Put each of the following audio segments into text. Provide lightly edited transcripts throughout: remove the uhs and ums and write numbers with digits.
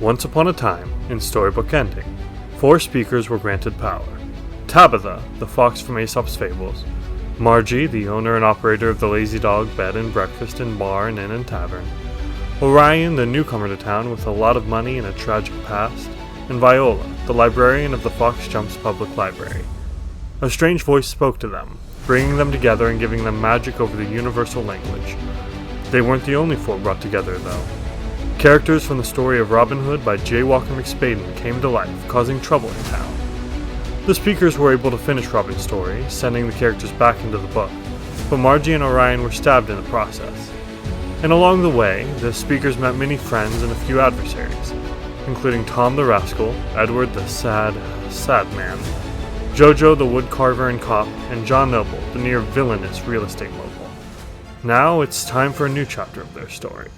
Once upon a time, in Storybook Ending, four speakers were granted power. Tabitha, the fox from Aesop's Fables; Margie, the owner and operator of the Lazy Dog Bed and Breakfast and Bar and Inn and Tavern; Orion, the newcomer to town with a lot of money and a tragic past; and Viola, the librarian of the Fox Jumps Public Library. A strange voice spoke to them, bringing them together and giving them magic over the universal language. They weren't the only four brought together, though. Characters from the story of Robin Hood by J. Walker McSpaden came to life, causing trouble in town. The speakers were able to finish Robin's story, sending the characters back into the book, but Margie and Orion were stabbed in the process. And along the way, the speakers met many friends and a few adversaries, including Tom the Rascal, Edward the Sad Man, Jojo the Woodcarver and Cop, and John Noble, the near villainous real estate mogul. Now it's time for a new chapter of their story.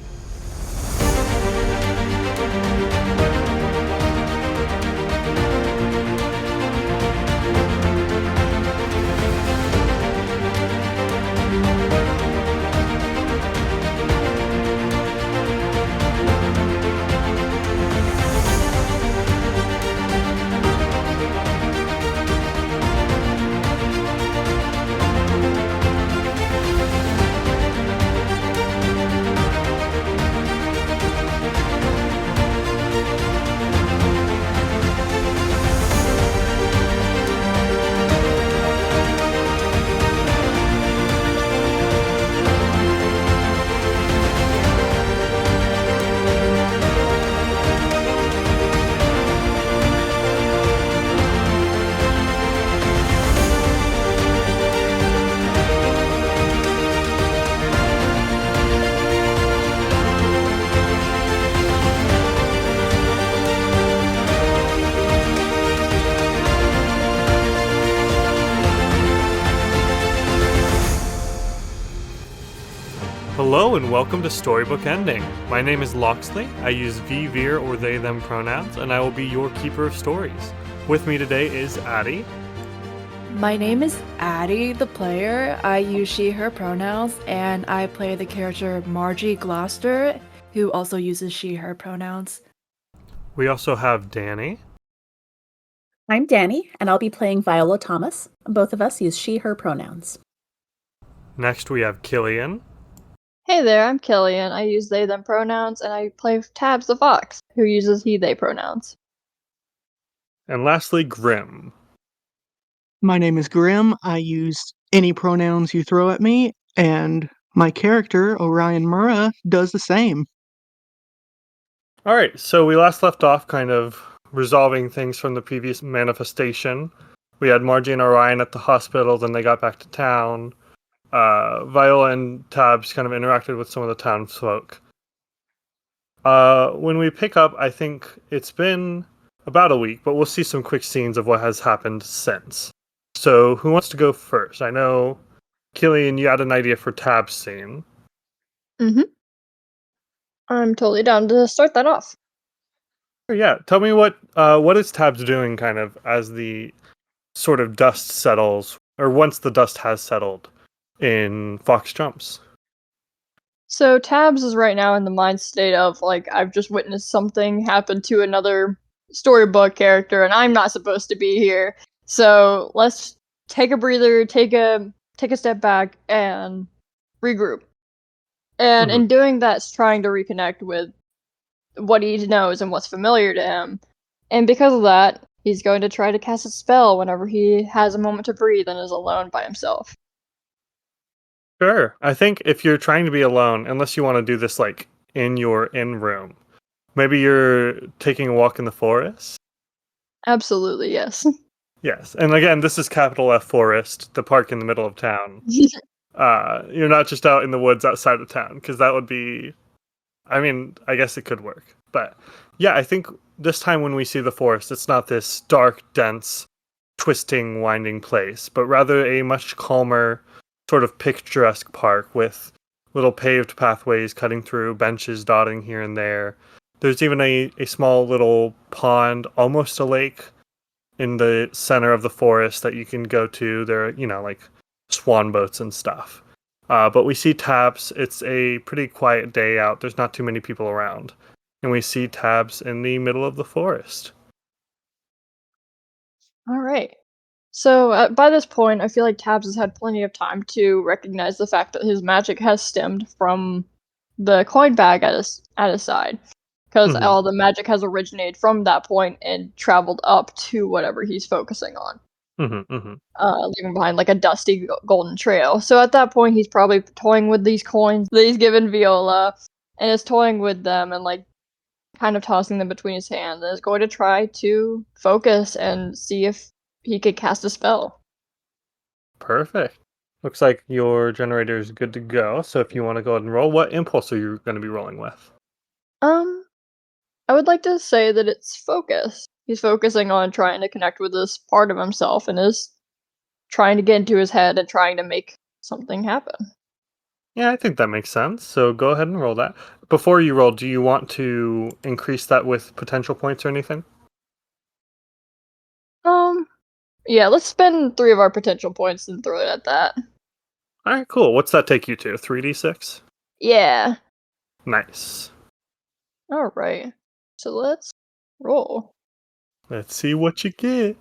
Hello and welcome to Storybook Ending. My name is Loxley. I use V, Veer, or they, them pronouns, and I will be your keeper of stories. With me today is Addie. My name is Addie, the player. I use she, her pronouns, and I play the character Margie Gloucester, who also uses she, her pronouns. We also have Danny. I'm Danny, and I'll be playing Viola Thomas. Both of us use she, her pronouns. Next we have Killian. Hey there, I'm Killian. I use they, them pronouns, and I play Tabs the Fox, who uses he, they pronouns. And lastly, Grim. My name is Grim. I use any pronouns you throw at me, and my character, Orion Murrah, does the same. Alright, so we last left off kind of resolving things from the previous manifestation. We had Margie and Orion at the hospital, then they got back to town. Viola and Tabs kind of interacted with some of the townsfolk. When we pick up, I think it's been about a week, but we'll see some quick scenes of what has happened since. So, who wants to go first? I know, Killian, you had an idea for Tab's scene. I'm totally down to start that off. Yeah, tell me what is Tabs doing kind of as the sort of dust settles, or once the dust has settled in Fox Jumps. So Tabs is right now in the mind state of, I've just witnessed something happen to another storybook character, and I'm not supposed to be here. So let's take a breather, take a step back, and regroup. And in doing that, it's trying to reconnect with what he knows and what's familiar to him. And because of that, he's going to try to cast a spell whenever he has a moment to breathe and is alone by himself. Sure. I think if you're trying to be alone, unless you want to do this in your in-room, maybe you're taking a walk in the forest? Absolutely, yes. Yes. And again, this is capital F Forest, the park in the middle of town. You're not just out in the woods outside of town, because that would be... I mean, I guess it could work. But yeah, I think this time when we see the forest, it's not this dark, dense, twisting, winding place, but rather a much calmer, sort of picturesque park with little paved pathways cutting through, benches dotting here and there. There's even a small little pond, almost a lake, in the center of the forest that you can go to. There are, swan boats and stuff. But we see Tabs. It's a pretty quiet day out. There's not too many people around. and we see Tabs in the middle of the forest. All right. So by this point, I feel like Tabs has had plenty of time to recognize the fact that his magic has stemmed from the coin bag at his side, because Mhm. all the magic has originated from that point and traveled up to whatever he's focusing on, leaving behind like a dusty golden trail. So at that point, he's probably toying with these coins that he's given Viola, and is toying with them and like kind of tossing them between his hands, and is going to try to focus and see if he could cast a spell. Perfect. Looks like your generator is good to go. So if you want to go ahead and roll, what impulse are you going to be rolling with? I would like to say that it's focus. He's focusing on trying to connect with this part of himself and is trying to get into his head and trying to make something happen. Yeah, I think that makes sense. So go ahead and roll that. Before you roll, do you want to increase that with potential points or anything? Yeah, let's spend 3 of our potential points and throw it at that. All right, cool. What's that take you to? 3d6? Yeah. Nice. All right. So let's roll. Let's see what you get.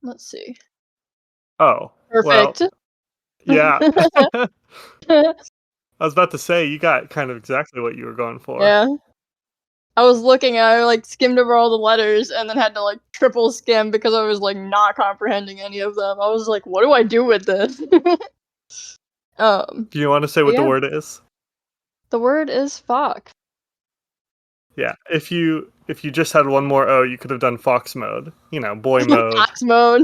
Let's see. Oh, well, Perfect. yeah. I was about to say, you got kind of exactly what you were going for. Yeah. I was looking at I like skimmed over all the letters and then had to like triple skim because I was like not comprehending any of them. I was like, what do I do with this? Do you want to say what the Yeah. word is? The word is fox. Yeah. If you just had one more O, you could have done fox mode. You know, boy mode, Fox mode.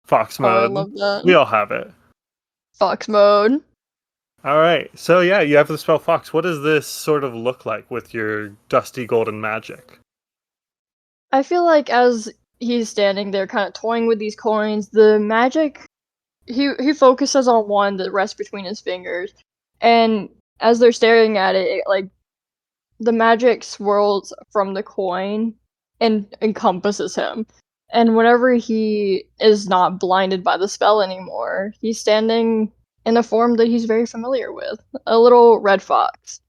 fox Oh, I mode. love We that. all have it. Fox mode. All right. So yeah, you have the spell fox. What does this sort of look like with your dusty golden magic? I feel like as he's standing there kind of toying with these coins, the magic he focuses on one that rests between his fingers. And as they're staring at it, like the magic swirls from the coin and encompasses him. And whenever he is not blinded by the spell anymore, he's standing in a form that he's very familiar with, a little red fox.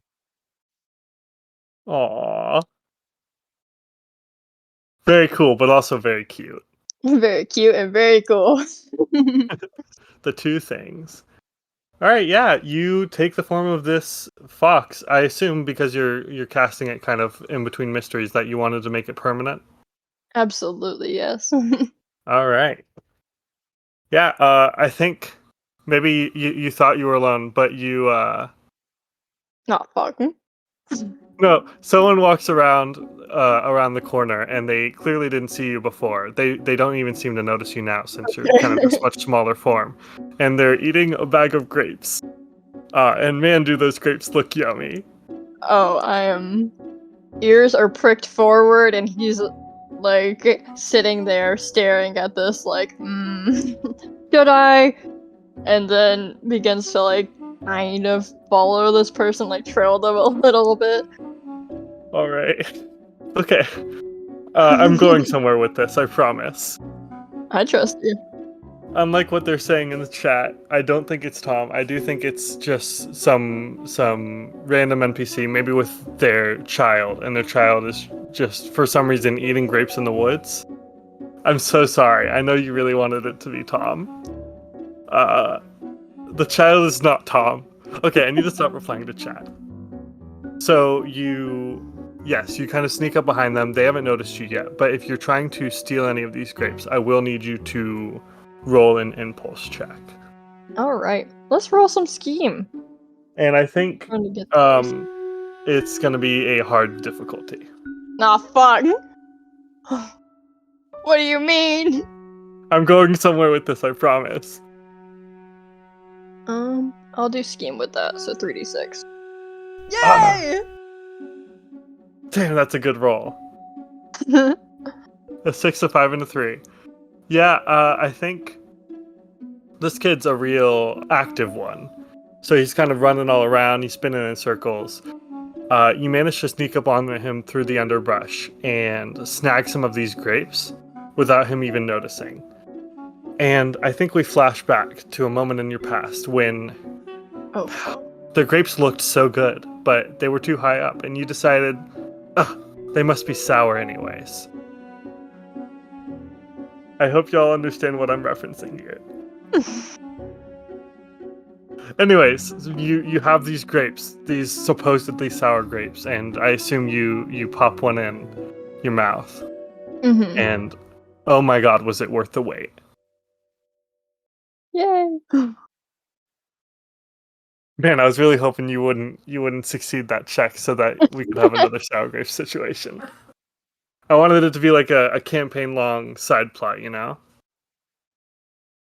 Aww. Very cool, but also very cute. Very cute and very cool. The two things. All right, yeah, you take the form of this fox. I assume because you're casting it kind of in between mysteries that you wanted to make it permanent. Absolutely, yes. All right. Yeah, I think maybe you thought you were alone, but you Not fucking. no, someone walks around around the corner and they clearly didn't see you before. They don't even seem to notice you now since you're kind of this much smaller form. And they're eating a bag of grapes. And man, do those grapes look yummy. Oh, I am. Ears are pricked forward, and he's like sitting there staring at this, like, should I? And then begins to like kind of follow this person, like trail them a little bit. All right. Okay. I'm going somewhere with this, I promise. I trust you. Unlike what they're saying in the chat, I don't think it's Tom. I do think it's just some random NPC, maybe with their child, and their child is just for some reason eating grapes in the woods. I'm so sorry. I know you really wanted it to be Tom. The child is not Tom. Okay, I need to stop replying to chat. So yes, you kind of sneak up behind them. They haven't noticed you yet, but if you're trying to steal any of these grapes, I will need you to roll an impulse check. All right, let's roll some scheme. And I think Trying to get those. it's going to be a hard difficulty. Nah, fuck. What do you mean? I'm going somewhere with this, I promise. I'll do scheme with that, so 3d6. Ah. Yay! Damn, that's a good roll. A 6, a 5, and a 3. Yeah, I think this kid's a real active one. So he's kind of running all around, he's spinning in circles. You manage to sneak up on him through the underbrush and snag some of these grapes without him even noticing. And I think we flash back to a moment in your past when The grapes looked so good, but they were too high up, and you decided, they must be sour anyways. I hope y'all understand what I'm referencing here. Anyways, you have these grapes, these supposedly sour grapes, and I assume you pop one in your mouth, Mm-hmm. and oh my god, was it worth the wait? Yay! Man, I was really hoping you wouldn't succeed that check so that we could have another sour grape situation. I wanted it to be like a campaign-long side plot, you know?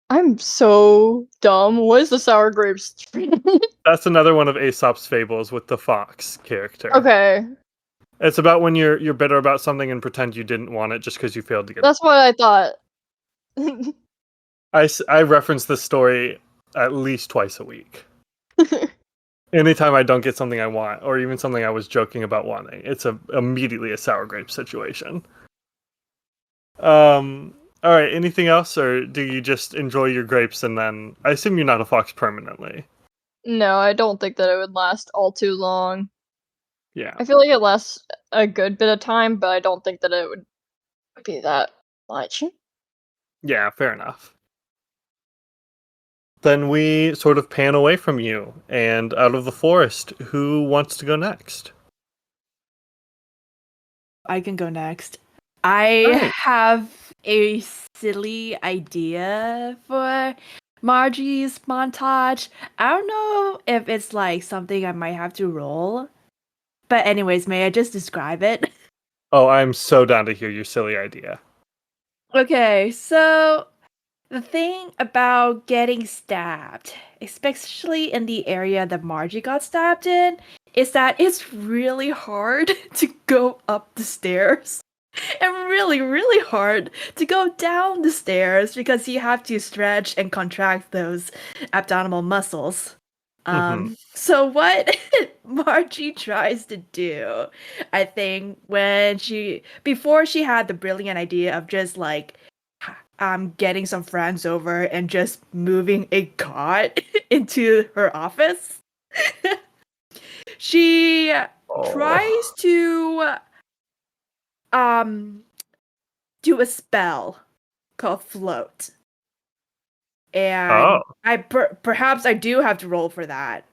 I'm so dumb. What is the sour grapes? That's another one of Aesop's fables with the fox character. Okay, It's about when you're bitter about something and pretend you didn't want it just because you failed to get it. that's what I thought. I reference this story at least twice a week. Anytime I don't get something I want, or even something I was joking about wanting, it's immediately a sour grape situation. All right. Anything else, or do you just enjoy your grapes and then? I assume you're not a fox permanently. No, I don't think that it would last all too long. Yeah. I feel like it lasts a good bit of time, but I don't think that it would be that much. Yeah. Fair enough. Then we sort of pan away from you and out of the forest. Who wants to go next? I can go next. I Alright. have a silly idea for Margie's montage. I don't know if it's like something I might have to roll. But anyways, may I just describe it? Oh, I'm so down to hear your silly idea. Okay, so the thing about getting stabbed, especially in the area that Margie got stabbed in, is that it's really hard to go up the stairs. And really, really hard to go down the stairs because you have to stretch and contract those abdominal muscles. So what Margie tries to do, I think, before she had the brilliant idea of just like getting some friends over and just moving a cot into her office, she tries to do a spell called float. And I perhaps I do have to roll for that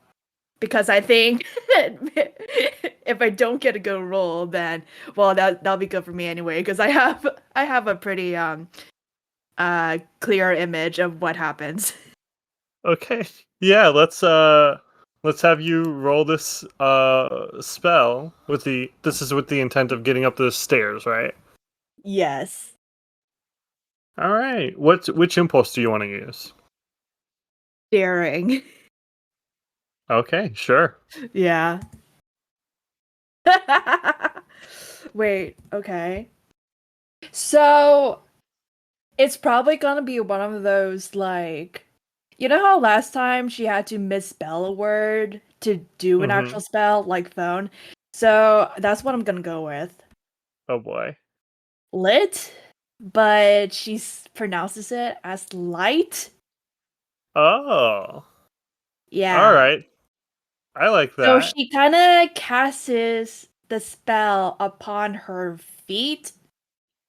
because I think if I don't get a good roll, then well that'll be good for me anyway because I have a pretty clear image of what happens. Okay. Yeah, let's have you roll this spell this is with the intent of getting up the stairs, right? Yes. All right. Which impulse do you want to use? Daring. Okay, sure. Yeah. Wait, okay. So it's probably gonna be one of those like you know how last time she had to misspell a word to do an actual spell, like phone? So that's what I'm gonna go with. Oh boy. Lit, but she pronounces it as light. Oh. Yeah. All right. I like that. So she kind of casts the spell upon her feet,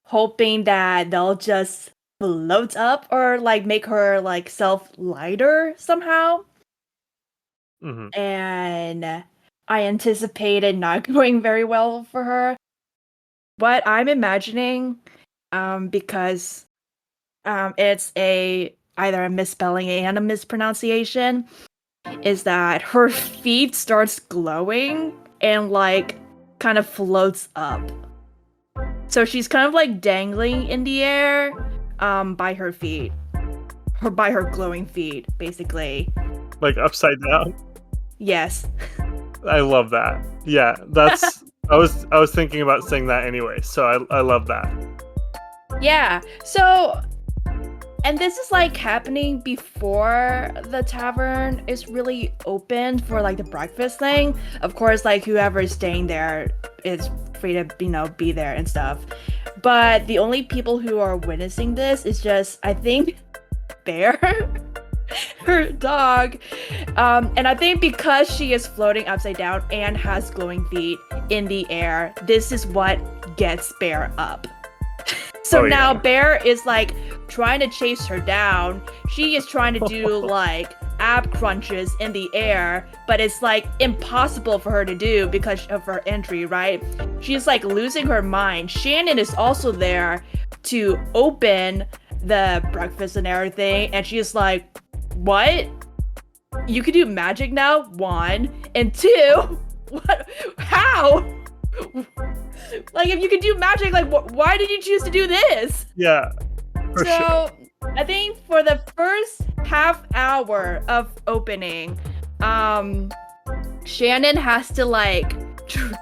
hoping that they'll just float up or like make her like self lighter somehow. And I anticipated not going very well for her. What I'm imagining, because it's either a misspelling and a mispronunciation, is that her feet starts glowing and like kind of floats up. So she's kind of like dangling in the air by her feet. Or by her glowing feet, basically. Like upside down? Yes. I love that. Yeah, that's I was thinking about saying that anyway, so I love that. Yeah. So and this is like happening before the tavern is really open for like the breakfast thing. Of course, like whoever is staying there is free to, be there and stuff. But the only people who are witnessing this is just, I think, Bear. her dog. And I think because she is floating upside down and has glowing feet in the air, this is what gets Bear up. So now Bear is like trying to chase her down. She is trying to do like ab crunches in the air, but it's like impossible for her to do because of her injury, right? She's like losing her mind. Shannon is also there to open the breakfast and everything, and she's like, what? You can do magic now? 1. And 2, what? How? Like, if you can do magic, like, why did you choose to do this? Yeah. So, I think for the first half hour of opening, Shannon has to, like,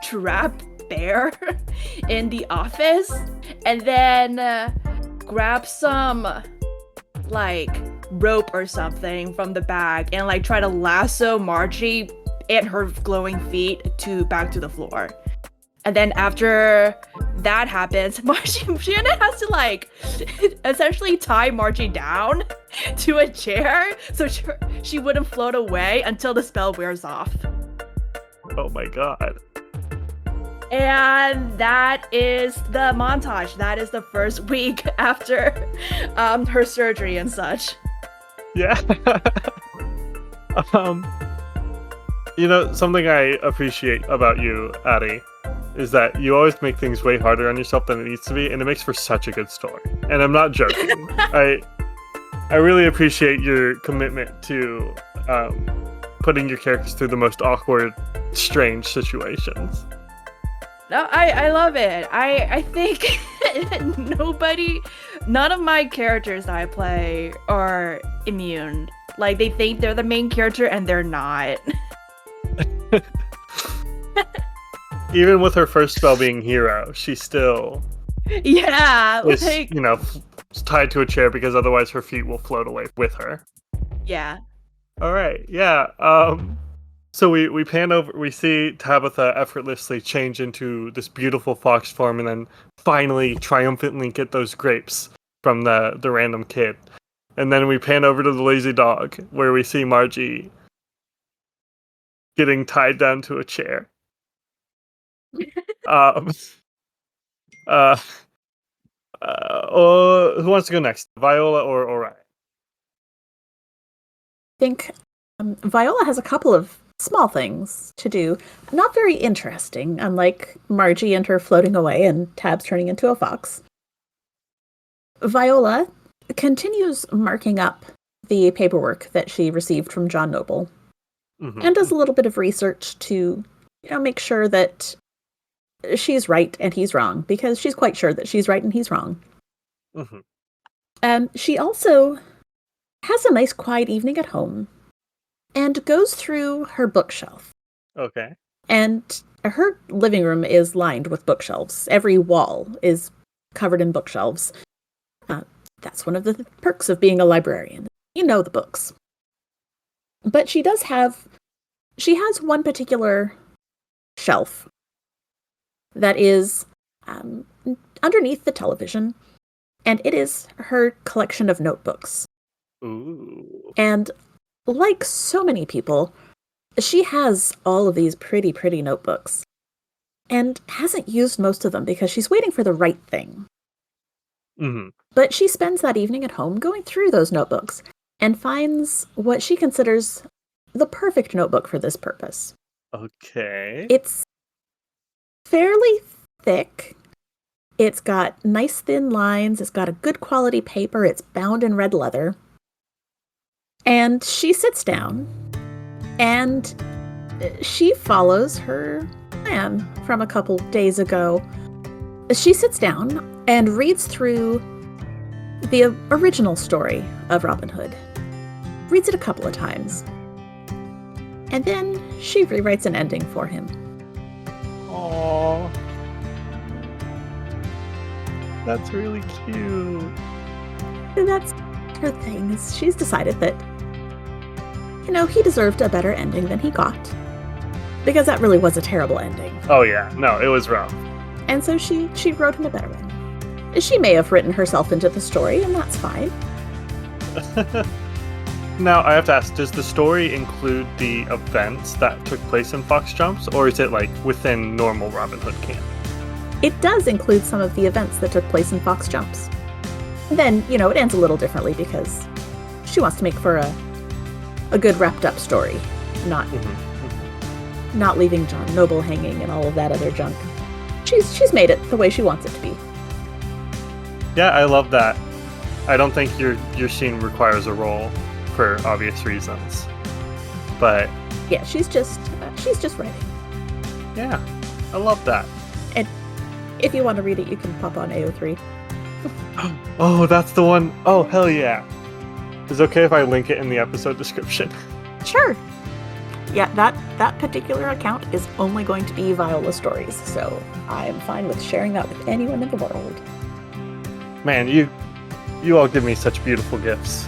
trap Bear in the office, and then grab some, like, rope or something from the bag and, like, try to lasso Margie and her glowing feet back to the floor. And then after that happens, Shannon has to, like, essentially tie Margie down to a chair so she wouldn't float away until the spell wears off. Oh my god. And that is the montage. That is the first week after her surgery and such. Yeah. You know, something I appreciate about you, Addie, is that you always make things way harder on yourself than it needs to be, and it makes for such a good story. And I'm not joking. I really appreciate your commitment to putting your characters through the most awkward, strange situations. No, I love it. I think none of my characters that I play are immune. Like, they think they're the main character and they're not. Even with her first spell being hero, she still is, like, you know, tied to a chair because otherwise her feet will float away with her. Yeah. All right, yeah. So we pan over, we see Tabitha effortlessly change into this beautiful fox form, and then finally triumphantly get those grapes from the random kid. And then we pan over to the lazy dog, where we see Margie getting tied down to a chair. Who wants to go next? Viola or Orion? I think Viola has a couple of small things to do. Not very interesting, unlike Margie and her floating away and Tabs turning into a fox. Viola continues marking up the paperwork that she received from John Noble, and does a little bit of research to, make sure that she's right and he's wrong, because she's quite sure that she's right and he's wrong. She also has a nice quiet evening at home and goes through her bookshelf. Okay. And her living room is lined with bookshelves. Every wall is covered in bookshelves. That's one of the perks of being a librarian. You know the books. But she has one particular shelf that is underneath the television, and it is her collection of notebooks. Ooh. And like so many people, she has all of these pretty, pretty notebooks, and hasn't used most of them because she's waiting for the right thing. But she spends that evening at home going through those notebooks and finds what she considers the perfect notebook for this purpose. Okay. It's fairly thick. It's got nice thin lines. It's got a good quality paper. It's bound in red leather. And she sits down and she follows her plan from a couple days ago. She sits down and reads through the original story of Robin Hood. Reads it a couple of times. And then she rewrites an ending for him. Aww. That's really cute. And that's her thing, is she's decided that, he deserved a better ending than he got. Because that really was a terrible ending. Oh yeah, no, it was rough. And so she wrote him a better one. She may have written herself into the story, and that's fine. Now, I have to ask, does the story include the events that took place in Fox Jumps, or is it like within normal Robin Hood canon? It does include some of the events that took place in Fox Jumps. And then, it ends a little differently because she wants to make for a good wrapped up story, not leaving John Noble hanging and all of that other junk. She's made it the way she wants it to be. Yeah, I love that. I don't think your scene requires a role for obvious reasons, but yeah, she's just writing. Yeah, I love that. And if you want to read it, you can pop on AO3. Oh, that's the one. Oh, hell yeah. Is it okay if I link it in the episode description? Sure. Yeah, that particular account is only going to be Viola stories, so I am fine with sharing that with anyone in the world. Man, you all give me such beautiful gifts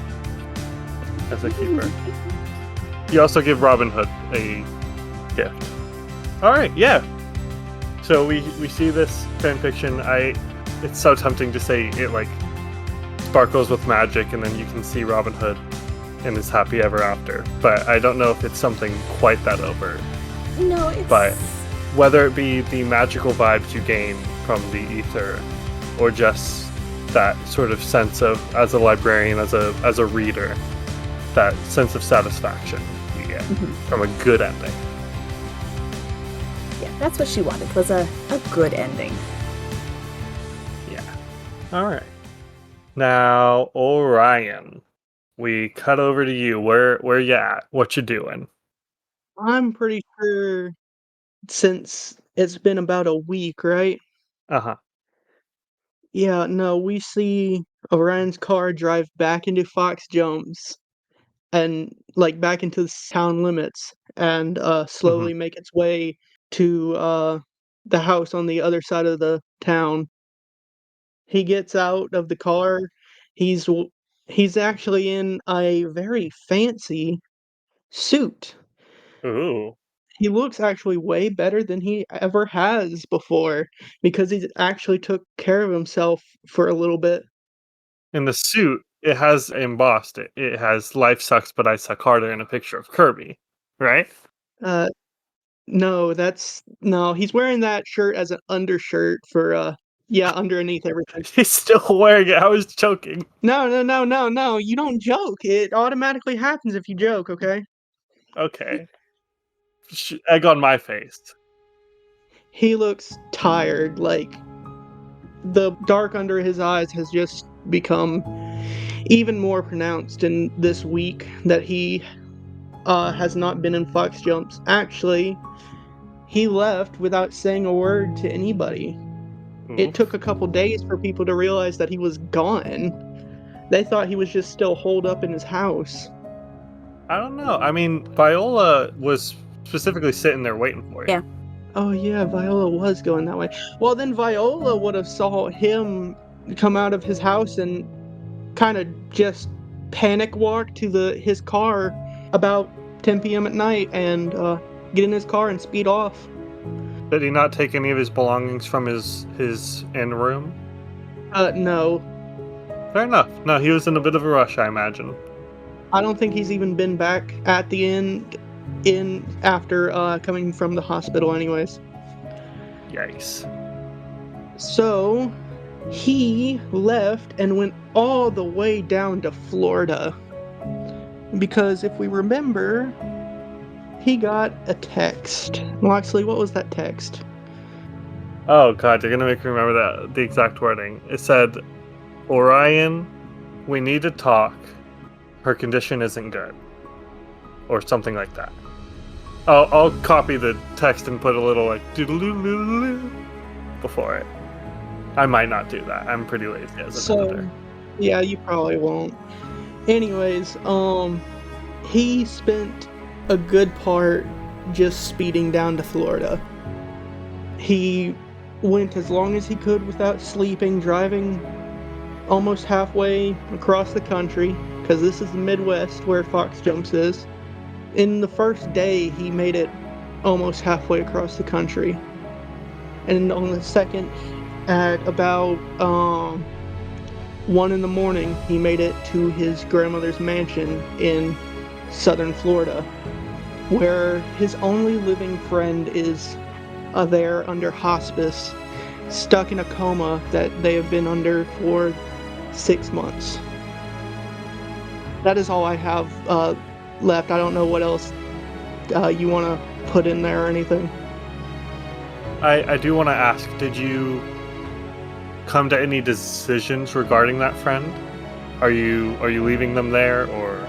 as a keeper. You also give Robin Hood a gift. Alright, yeah. So we see this fanfiction. It's so tempting to say it like sparkles with magic and then you can see Robin Hood in his happy ever after. But I don't know if it's something quite that overt. No, it's... But whether it be the magical vibes you gain from the ether or just that sort of sense of, as a librarian, as a reader, that sense of satisfaction you get from a good ending. Yeah, that's what she wanted, was a good ending. Yeah. Alright. Now, Orion, we cut over to you. Where you at? What you doing? I'm pretty sure since it's been about a week, right? Uh-huh. Yeah, no, we see Orion's car drive back into Fox Jumps and like back into the town limits and slowly make its way to the house on the other side of the town. He gets out of the car. He's actually in a very fancy suit. Ooh. He looks actually way better than he ever has before because he actually took care of himself for a little bit. In the suit, it has embossed it. It has "Life sucks, but I suck harder" and a picture of Kirby, right? No, he's wearing that shirt as an undershirt for underneath everything. He's still wearing it. I was joking. No, you don't joke. It automatically happens if you joke, okay? Okay. Egg on my face. He looks tired, like the dark under his eyes has just become even more pronounced in this week that he has not been in Fox Jumps. Actually, he left without saying a word to anybody. Ooh. It took a couple days for people to realize that he was gone. They thought he was just still holed up in his house. I don't know. I mean, Viola was specifically sitting there waiting for you. Yeah. Oh yeah, Viola was going that way. Well, then Viola would have saw him come out of his house and kind of just panic walk to his car about 10 p.m. at night and get in his car and speed off. Did he not take any of his belongings from his inn room? No. Fair enough. No, he was in a bit of a rush, I imagine. I don't think he's even been back at the inn after coming from the hospital anyways. Yikes. So, he left and went all the way down to Florida. Because if we remember, he got a text. Loxley, what was that text? Oh god, you're gonna make me remember the exact wording. It said, "Orion, we need to talk. Her condition isn't good." Or something like that. I'll copy the text and put a little like doodle-doo-doo-doo before it. I might not do that. I'm pretty lazy as an editor. Yeah, you probably won't. Anyways, he spent a good part just speeding down to Florida. He went as long as he could without sleeping, driving almost halfway across the country, because this is the Midwest where Fox Jumps is. In the first day, he made it almost halfway across the country. And on the second, at about 1 in the morning, he made it to his grandmother's mansion in southern Florida, where his only living friend is there under hospice, stuck in a coma that they have been under for 6 months. That is all I have left. I don't know what else you want to put in there or anything. I do want to ask, did you come to any decisions regarding that friend? Are you leaving them there, or?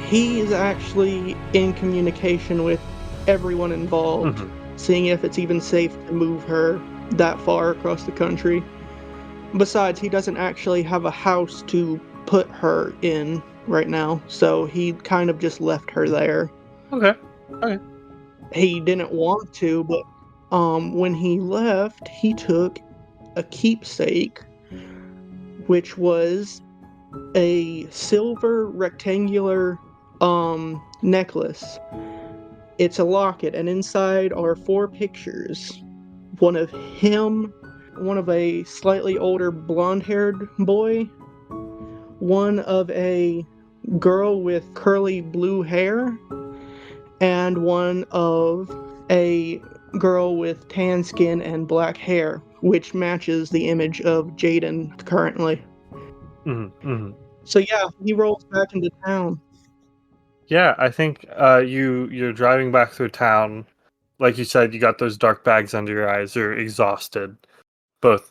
He is actually in communication with everyone involved, Mhm. seeing if it's even safe to move her that far across the country. Besides, he doesn't actually have a house to put her in right now, so he kind of just left her there. Okay. He didn't want to, but when he left, he took a keepsake, which was a silver rectangular necklace. It's a locket, and inside are 4 pictures. One of him, one of a slightly older blonde-haired boy, one of a girl with curly blue hair, and one of a girl with tan skin and black hair, which matches the image of Jaden currently. So yeah, he rolls back into town. Yeah, I think you're driving back through town. Like you said, you got those dark bags under your eyes. You're exhausted, both,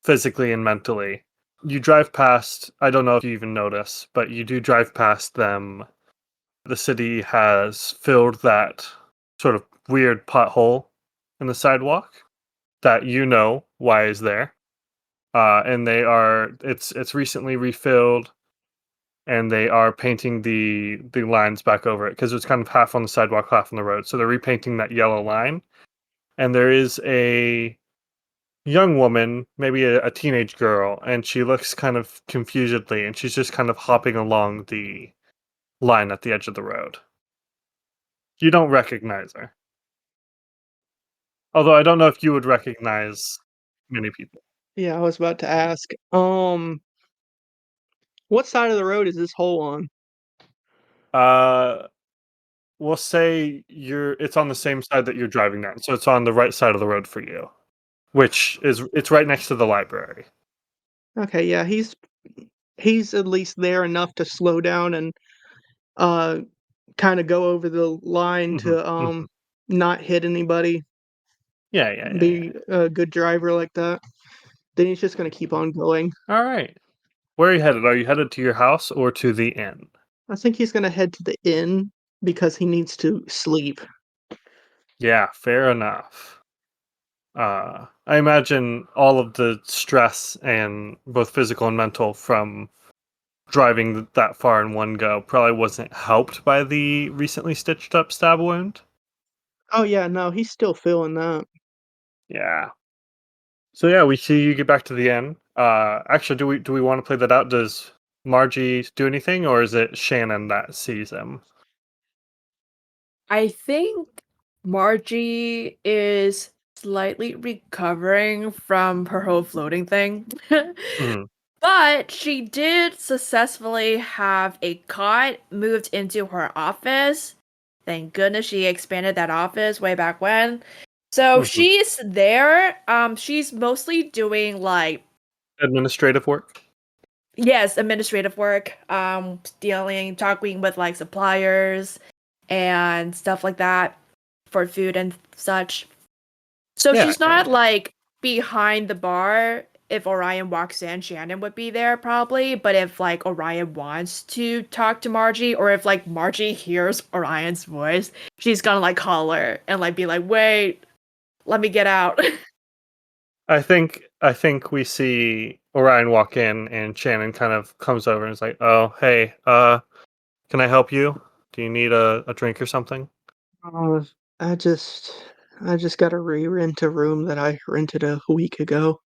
physically and mentally. You drive past, I don't know if you even notice, but you do drive past them. The city has filled that sort of weird pothole in the sidewalk that why is there. And it's recently refilled, and they are painting the lines back over it because it's kind of half on the sidewalk, half on the road. So they're repainting that yellow line, and there is a young woman, maybe a teenage girl, and she looks kind of confusedly, and she's just kind of hopping along the line at the edge of the road. You don't recognize her, although I don't know if you would recognize many people. Yeah, I was about to ask. What side of the road is this hole on? Uh, we'll say it's on the same side that you're driving down, so it's on the right side of the road for you, which is it's right next to the library. Okay, yeah, he's at least there enough to slow down and uh kind of go over the line Mhm, to mhm. not hit anybody, Yeah. be a good driver like that. Then he's just gonna keep on going. All right. Where are you headed? Are you headed to your house or to the inn? I think he's gonna head to the inn because he needs to sleep. Yeah, fair enough. I imagine all of the stress and both physical and mental from driving that far in one go probably wasn't helped by the recently stitched up stab wound. Oh yeah, no, he's still feeling that. Yeah. So yeah, we see you get back to the inn. Actually, do we want to play that out? Does Margie do anything, or is it Shannon that sees him? I think Margie is slightly recovering from her whole floating thing. Mhm. But she did successfully have a cot moved into her office. Thank goodness she expanded that office way back when. So Mhm. she's there. She's mostly doing like Administrative work. yes, administrative work. Talking with like suppliers and stuff like that for food and such. So Yeah, she's not like behind the bar. If Orion walks in, Shannon would be there probably. But if like Orion wants to talk to Margie, or if like Margie hears Orion's voice, she's gonna like call her and like be like, "Wait, let me get out." I think we see Orion walk in, and Shannon kind of comes over and is like, "Oh, hey, can I help you? Do you need a drink or something?" Uh, I just I just gotta re-rent a room that I rented a week ago.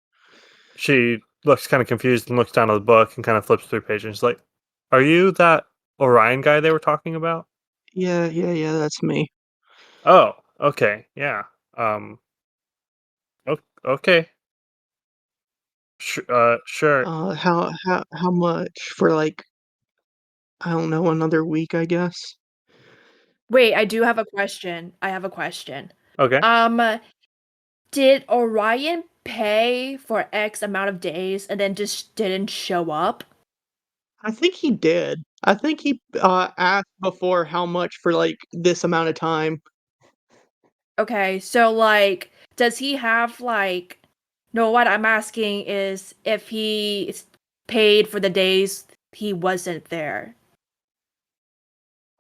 She looks kind of confused and looks down at the book and kind of flips through pages. And she's like, "Are you that Orion guy they were talking about?" Yeah, that's me. Oh, okay, yeah. Um, okay. Sure. How much for like I don't know, another week, I guess. Wait, I do have a question. I have a question. Okay. Did Orion pay for X amount of days and then just didn't show up? I think he did. I think he asked before how much for like this amount of time. Okay, so like, does he have like? No, what I'm asking is if he paid for the days he wasn't there.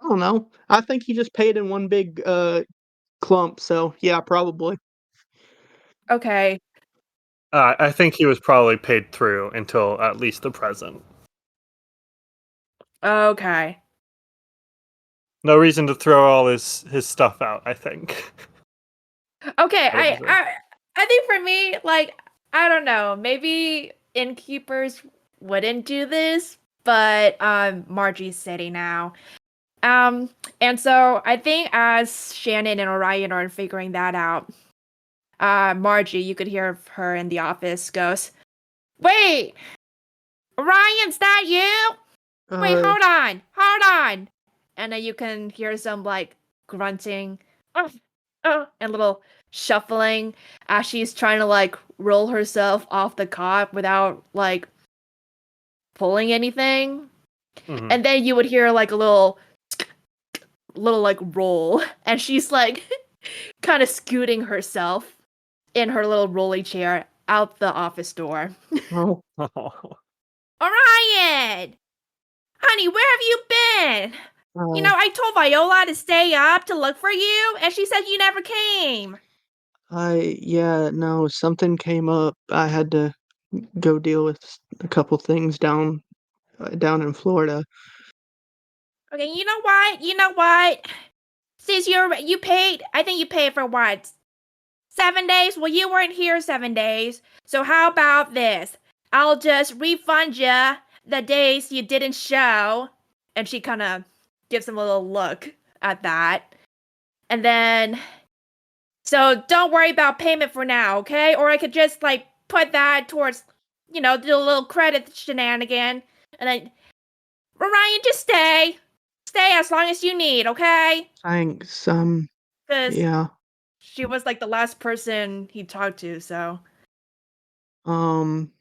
I don't know. I think he just paid in one big clump, so yeah, probably. Okay, I think he was probably paid through until at least the present. okay, No reason to throw all his stuff out, I think. okay. I would say. I think for me, like, I don't know, maybe innkeepers wouldn't do this, but Margie's city now. And so I think as Shannon and Orion are figuring that out, Margie, you could hear her in the office goes, "Wait, Orion's that you? Wait, Uh, hold on." And then you can hear some like grunting, and little shuffling as she's trying to like roll herself off the cot without like pulling anything. Mhm. And then you would hear like a little like roll, and she's like kind of scooting herself in her little rolly chair out the office door. oh, Orion! Honey, where have you been? You know, uh, I told Viola to stay up to look for you, and she said you never came. yeah, no, something came up. I had to go deal with a couple things down in Florida. Okay, you know what? You know what? Since you paid, I think you paid for what? 7 days? Well, you weren't here 7 days. So how about this? I'll just refund you the days you didn't show. And she kind of gives him a little look at that. And then, so don't worry about payment for now, okay? Or I could just like put that towards, the little credit shenanigan. And then, Ryan, just stay. Stay as long as you need, okay? Thanks. Because Yeah. she was like the last person he talked to, so. Um,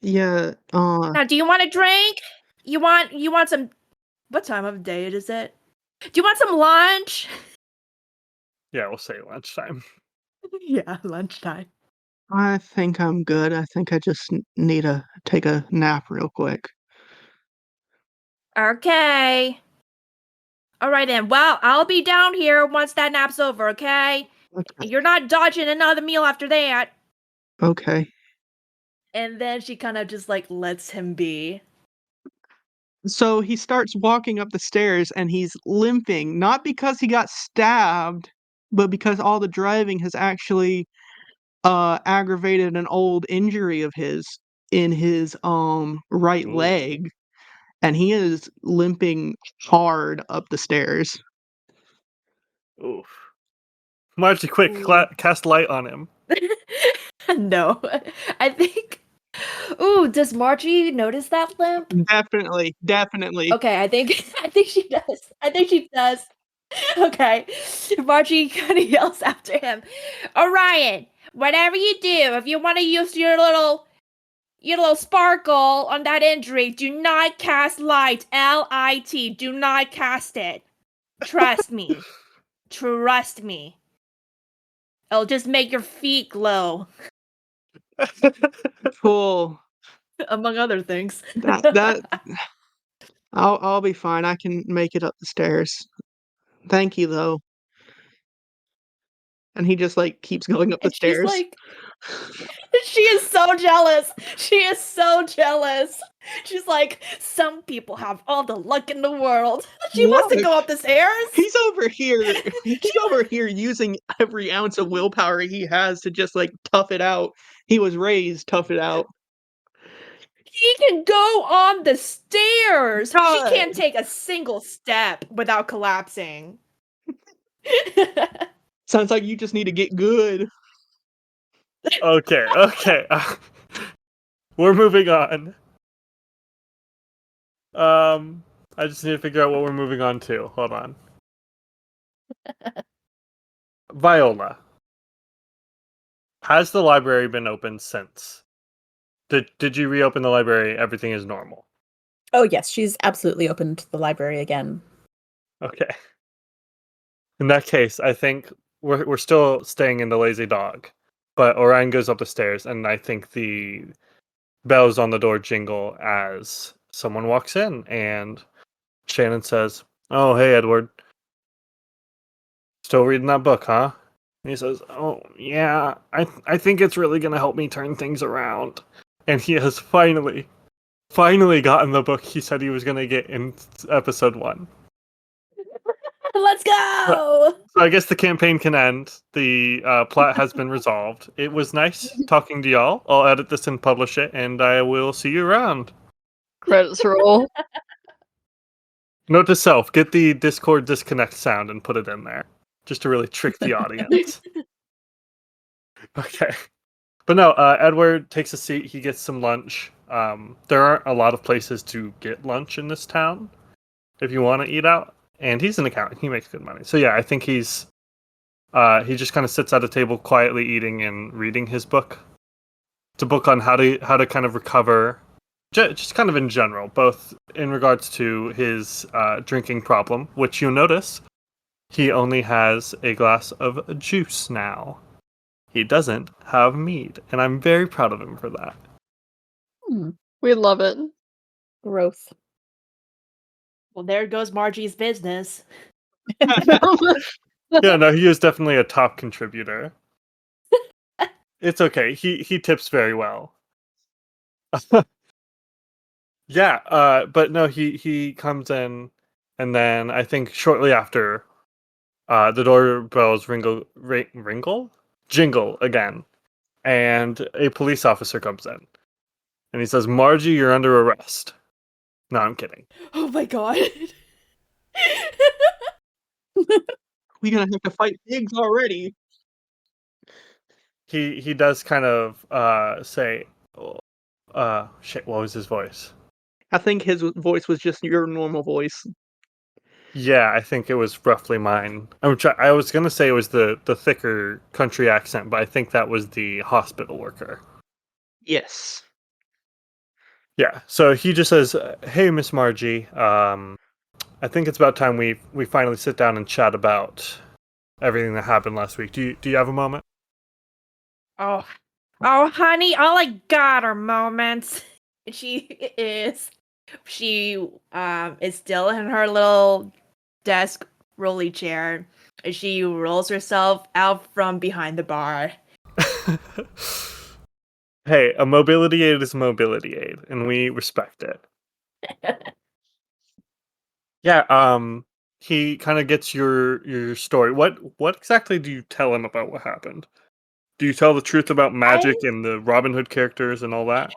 yeah. Now, do you want a drink? You want some? What time of day is it? Do you want some lunch? Yeah, we'll say lunchtime. Yeah, lunchtime. I think I'm good. I think I just need to take a nap real quick. Okay. All right then. Well, I'll be down here once that nap's over. Okay. Okay. You're not dodging another meal after that. Okay. And then she kind of just like lets him be. So he starts walking up the stairs and he's limping, not because he got stabbed, but because all the driving has actually aggravated an old injury of his in his right Ooh. leg, and he is limping hard up the stairs. Oof. Margie, quick, Ooh. cast light on him. No, I think. Ooh, does Margie notice that limp? Definitely, definitely. Okay, I think I think she does. I think she does. Okay. Margie kind of yells after him. Orion, whatever you do, if you want to use your little sparkle on that injury, do not cast light. L-I-T. Do not cast it. Trust me. Trust me. It'll just make your feet glow, Cool. among other things. That I'll be fine. I can make it up the stairs. Thank you though. And he just like keeps going up the And she's stairs. like, she is so jealous. She is so jealous. She's like, some people have all the luck in the world. She wants to Look, go up the stairs. he's over here. He's over here using every ounce of willpower he has to just like tough it out. He was raised tough it out. He can go on the stairs. She God. can't take a single step without collapsing. Sounds like you just need to get good. Okay. We're moving on. I just need to figure out what we're moving on to. Hold on. Viola. Has the library been open since? Did you reopen the library? Everything is normal. Oh, yes, she's absolutely opened the library again. Okay. In that case, I think we're still staying in the Lazy Dog, but Orion goes up the stairs, and I think the bells on the door jingle as someone walks in, and Shannon says, "Oh, hey, Edward. Still reading that book, huh?" And he says, "Oh, yeah. I think it's really gonna help me turn things around." And he has finally gotten the book he said he was gonna get in episode 1. Let's go! So I guess the campaign can end. The plot has been resolved. It was nice talking to y'all. I'll edit this and publish it, and I will see you around. Credits roll. Note to self: get the Discord disconnect sound and put it in there, just to really trick the audience. Okay, but no. Edward takes a seat. He gets some lunch. There aren't a lot of places to get lunch in this town if you want to eat out. And he's an accountant. He makes good money. So yeah, I think he just kind of sits at a table quietly eating and reading his book. It's a book on how to kind of recover, just kind of in general, both in regards to his drinking problem, which you'll notice he only has a glass of juice now. He doesn't have mead, and I'm very proud of him for that. We love it. Growth. Well, there goes Margie's business. Yeah, no, he is definitely a top contributor. It's okay. He tips very well. Yeah, but no, he comes in, and then I think shortly after, the doorbells jingle again, and a police officer comes in, and he says, "Margie, you're under arrest." No, I'm kidding. Oh my god. We're gonna have to fight pigs already. He does kind of say, shit. What was his voice? I think his voice was just your normal voice. Yeah, I think it was roughly mine. I was gonna say it was the thicker country accent, but I think that was the hospital worker. Yes. Yeah, so he just says, "Hey, Miss Margie, I think it's about time we finally sit down and chat about everything that happened last week. Do you have a moment?" Oh, honey, all I got are moments. She is still in her little desk rolly chair. She rolls herself out from behind the bar. Hey, a mobility aid is a mobility aid, and we respect it. Yeah, he kind of gets your story. What exactly do you tell him about what happened? Do you tell the truth about magic and the Robin Hood characters and all that?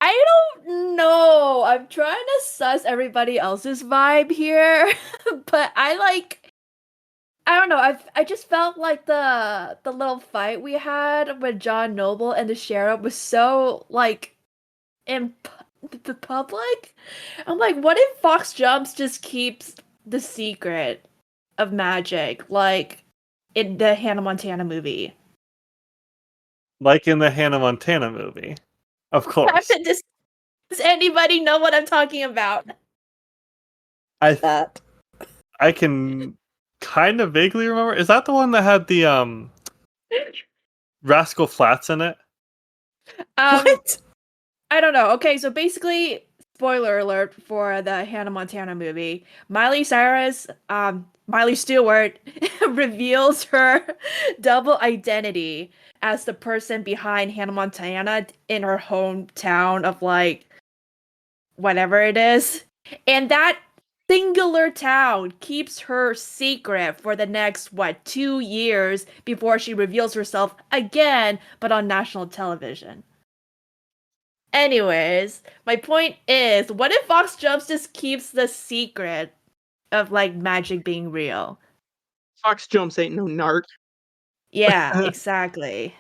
I don't know. I'm trying to suss everybody else's vibe here, but I don't know. I just felt like the little fight we had with John Noble and the sheriff was so like in the public. I'm like, what if Fox Jumps just keeps the secret of magic, like in the Hannah Montana movie? Like in the Hannah Montana movie, of course. Does anybody know what I'm talking about? That. I can kind of vaguely remember. Is that the one that had the Rascal Flats in it? What? I don't know. Okay, so basically, spoiler alert for the Hannah Montana movie. Miley Stewart reveals her double identity as the person behind Hannah Montana in her hometown of like whatever it is. And that singular town keeps her secret for the next 2 years before she reveals herself again, but on national television. Anyways, my point is, what if Fox Jumps just keeps the secret of like magic being real? Fox Jumps ain't no narc. Yeah, exactly.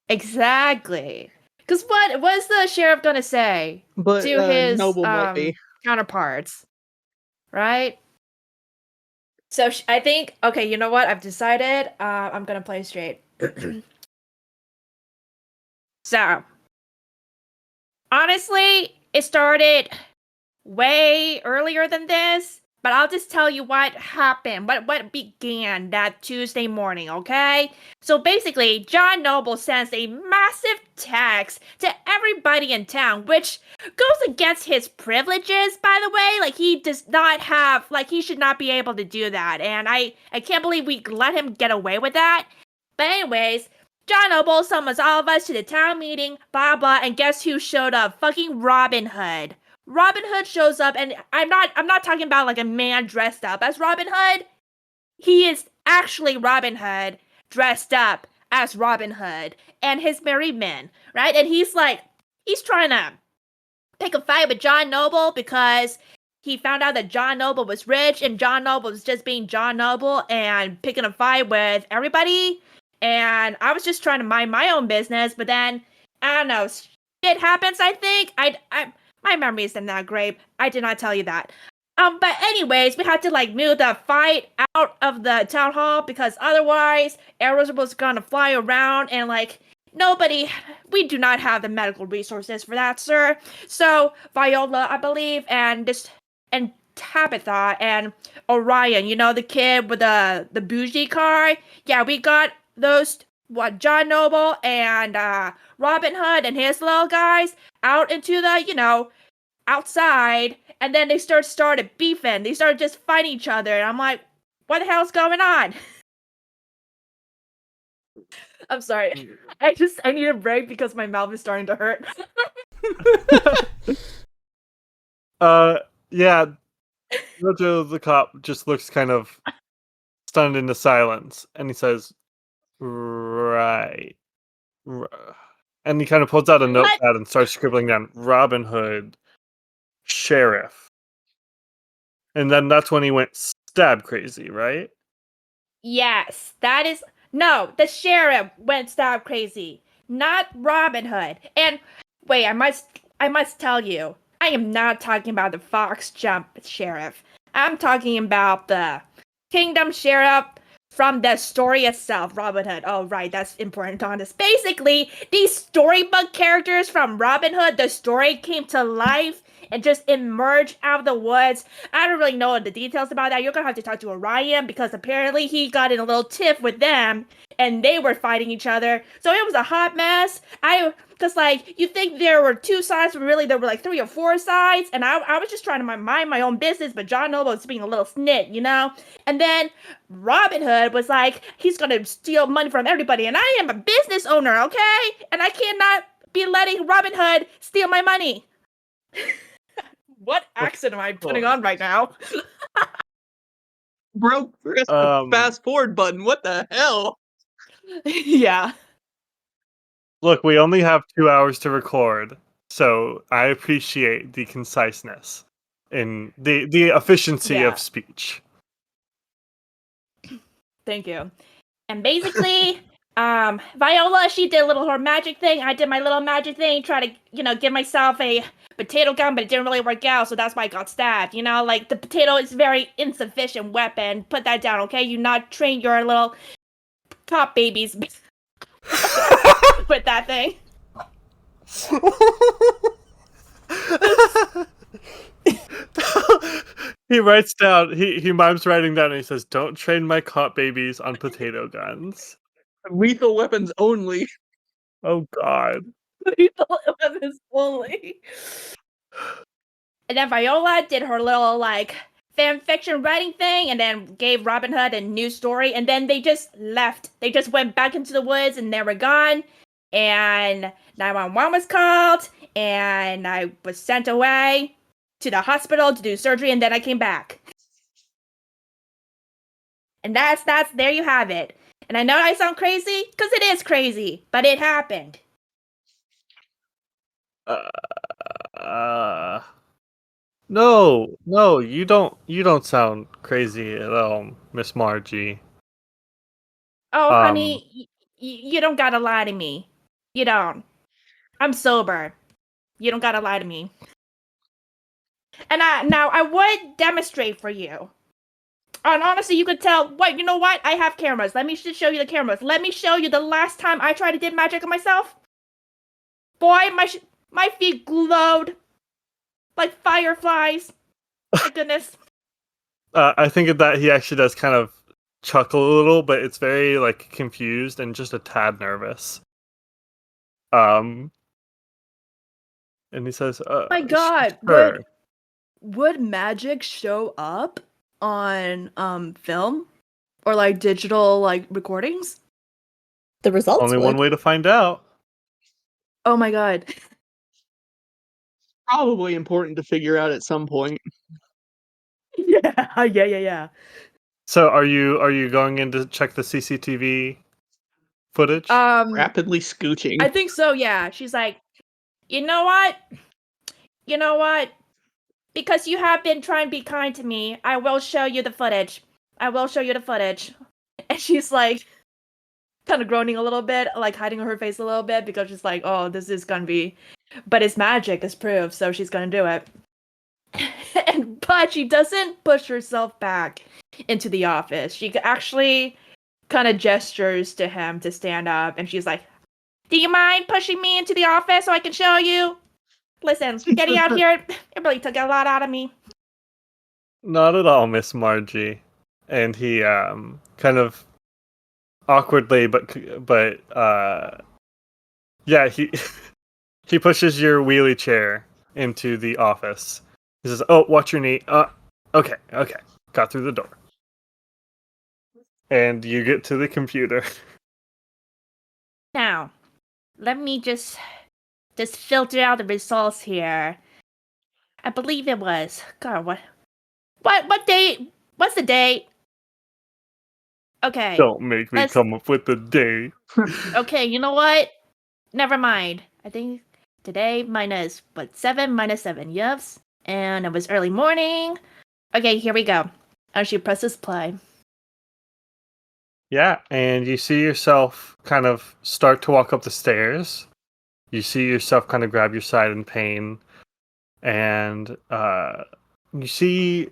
Exactly. Because what's the sheriff gonna say But to his Noble might be. counterparts, right? So I think, okay, you know what? I've decided. I'm gonna play straight. So, honestly, it started way earlier than this, but I'll just tell you what happened, what began that Tuesday morning, okay? So basically, John Noble sends a massive text to everybody in town, which goes against his privileges, by the way. Like, he does not have, like, he should not be able to do that, and I can't believe we let him get away with that. But anyways, John Noble summons all of us to the town meeting, blah blah, and guess who showed up? Fucking Robin Hood. Robin Hood shows up, and I'm not talking about like a man dressed up as Robin Hood. He is actually Robin Hood dressed up as Robin Hood and his merry men, right? And he's trying to pick a fight with John Noble because he found out that John Noble was rich and John Noble was just being John Noble and picking a fight with everybody. And I was just trying to mind my own business, but then I don't know, shit happens. I think my memory isn't that great. I did not tell you that. But anyways, we had to like move the fight out of the town hall because otherwise arrows was gonna fly around and like we do not have the medical resources for that, sir. So Viola, I believe, and Tabitha and Orion, you know, the kid with the bougie car. Yeah, we got those John Noble and Robin Hood and his little guys out into the, you know, outside, and then they started beefing. They started just fighting each other, and I'm like, what the hell's going on? I'm sorry. I need a break because my mouth is starting to hurt. Yeah. Jojo the cop just looks kind of stunned into silence, and he says, "Right." And he kind of pulls out a notepad and starts scribbling down Robin Hood, sheriff. And then that's when he went stab crazy, right? Yes, that is no. The sheriff went stab crazy, not Robin Hood. And wait, I must tell you, I am not talking about the Fox Jump sheriff. I'm talking about the Kingdom sheriff from the story itself, Robin Hood. Oh, right, that's important on this. Basically, these storybook characters from Robin Hood, the story came to life and just emerged out of the woods. I don't really know the details about that. You're gonna have to talk to Orion because apparently he got in a little tiff with them and they were fighting each other. So it was a hot mess. Because like you think there were two sides, but really there were like 3 or 4 sides, and I was just trying to mind my own business, but John Noble was being a little snit, you know. And then Robin Hood was like, he's gonna steal money from everybody, and I am a business owner, okay, and I cannot be letting Robin Hood steal my money. What accent am I putting on right now? Bro, press the fast forward button. What the hell? Yeah. Look, we only have 2 hours to record, so I appreciate the conciseness and the efficiency of speech. Thank you. And basically, Viola, she did a little her magic thing. I did my little magic thing, try to, you know, give myself a potato gun, but it didn't really work out, so that's why I got stabbed. You know, like, the potato is a very insufficient weapon. Put that down, okay? You not train your little cop babies with that thing. He writes down, he mimes writing down, and he says, "Don't train my cop babies on potato guns." Lethal weapons only. Oh god. Lethal weapons only. And then Viola did her little, like, fan fiction writing thing, and then gave Robin Hood a new story, and then they just left. They just went back into the woods, and they were gone. And 911 was called, and I was sent away to the hospital to do surgery, and then I came back. And that's there you have it. And I know I sound crazy, because it is crazy, but it happened. No, you don't sound crazy at all, Miss Margie. Oh, honey, you don't gotta lie to me. You don't. I'm sober. You don't gotta lie to me. And I would demonstrate for you. And honestly, you could tell. What you know? What I have cameras. Let me just show you the cameras. Let me show you the last time I tried to do magic on myself. Boy, my feet glowed like fireflies. My goodness. I think that he actually does kind of chuckle a little, but it's very like confused and just a tad nervous. And he says, My God, sure. would magic show up on film or like digital like recordings? The results Only would. one way to find out. Oh my God. Probably important to figure out at some point. Yeah. So are you going in to check the CCTV footage? Rapidly scooching. I think so, yeah. She's like, you know what? You know what? Because you have been trying to be kind to me, I will show you the footage. I will show you the footage. And she's like, kind of groaning a little bit, like hiding her face a little bit because she's like, oh, this is gonna be. But it's magic, it's proof, so she's gonna do it. But she doesn't push herself back into the office. She actually kind of gestures to him to stand up, and she's like, do you mind pushing me into the office so I can show you? Listen, getting out here, it really took a lot out of me. Not at all, Miss Margie. And he kind of awkwardly, but yeah, he he pushes your wheelie chair into the office. He says, "Oh, watch your knee." Okay. Got through the door, and you get to the computer. Now, let me just filter out the results here. I believe it was. God, what date? What's the date? Okay. Don't make me let's- come up with the date. Okay, you know what? Never mind. I think today minus 7 - 7. Yes. And it was early morning. Okay, here we go. And she presses play. Yeah, and you see yourself kind of start to walk up the stairs. You see yourself kind of grab your side in pain, and you see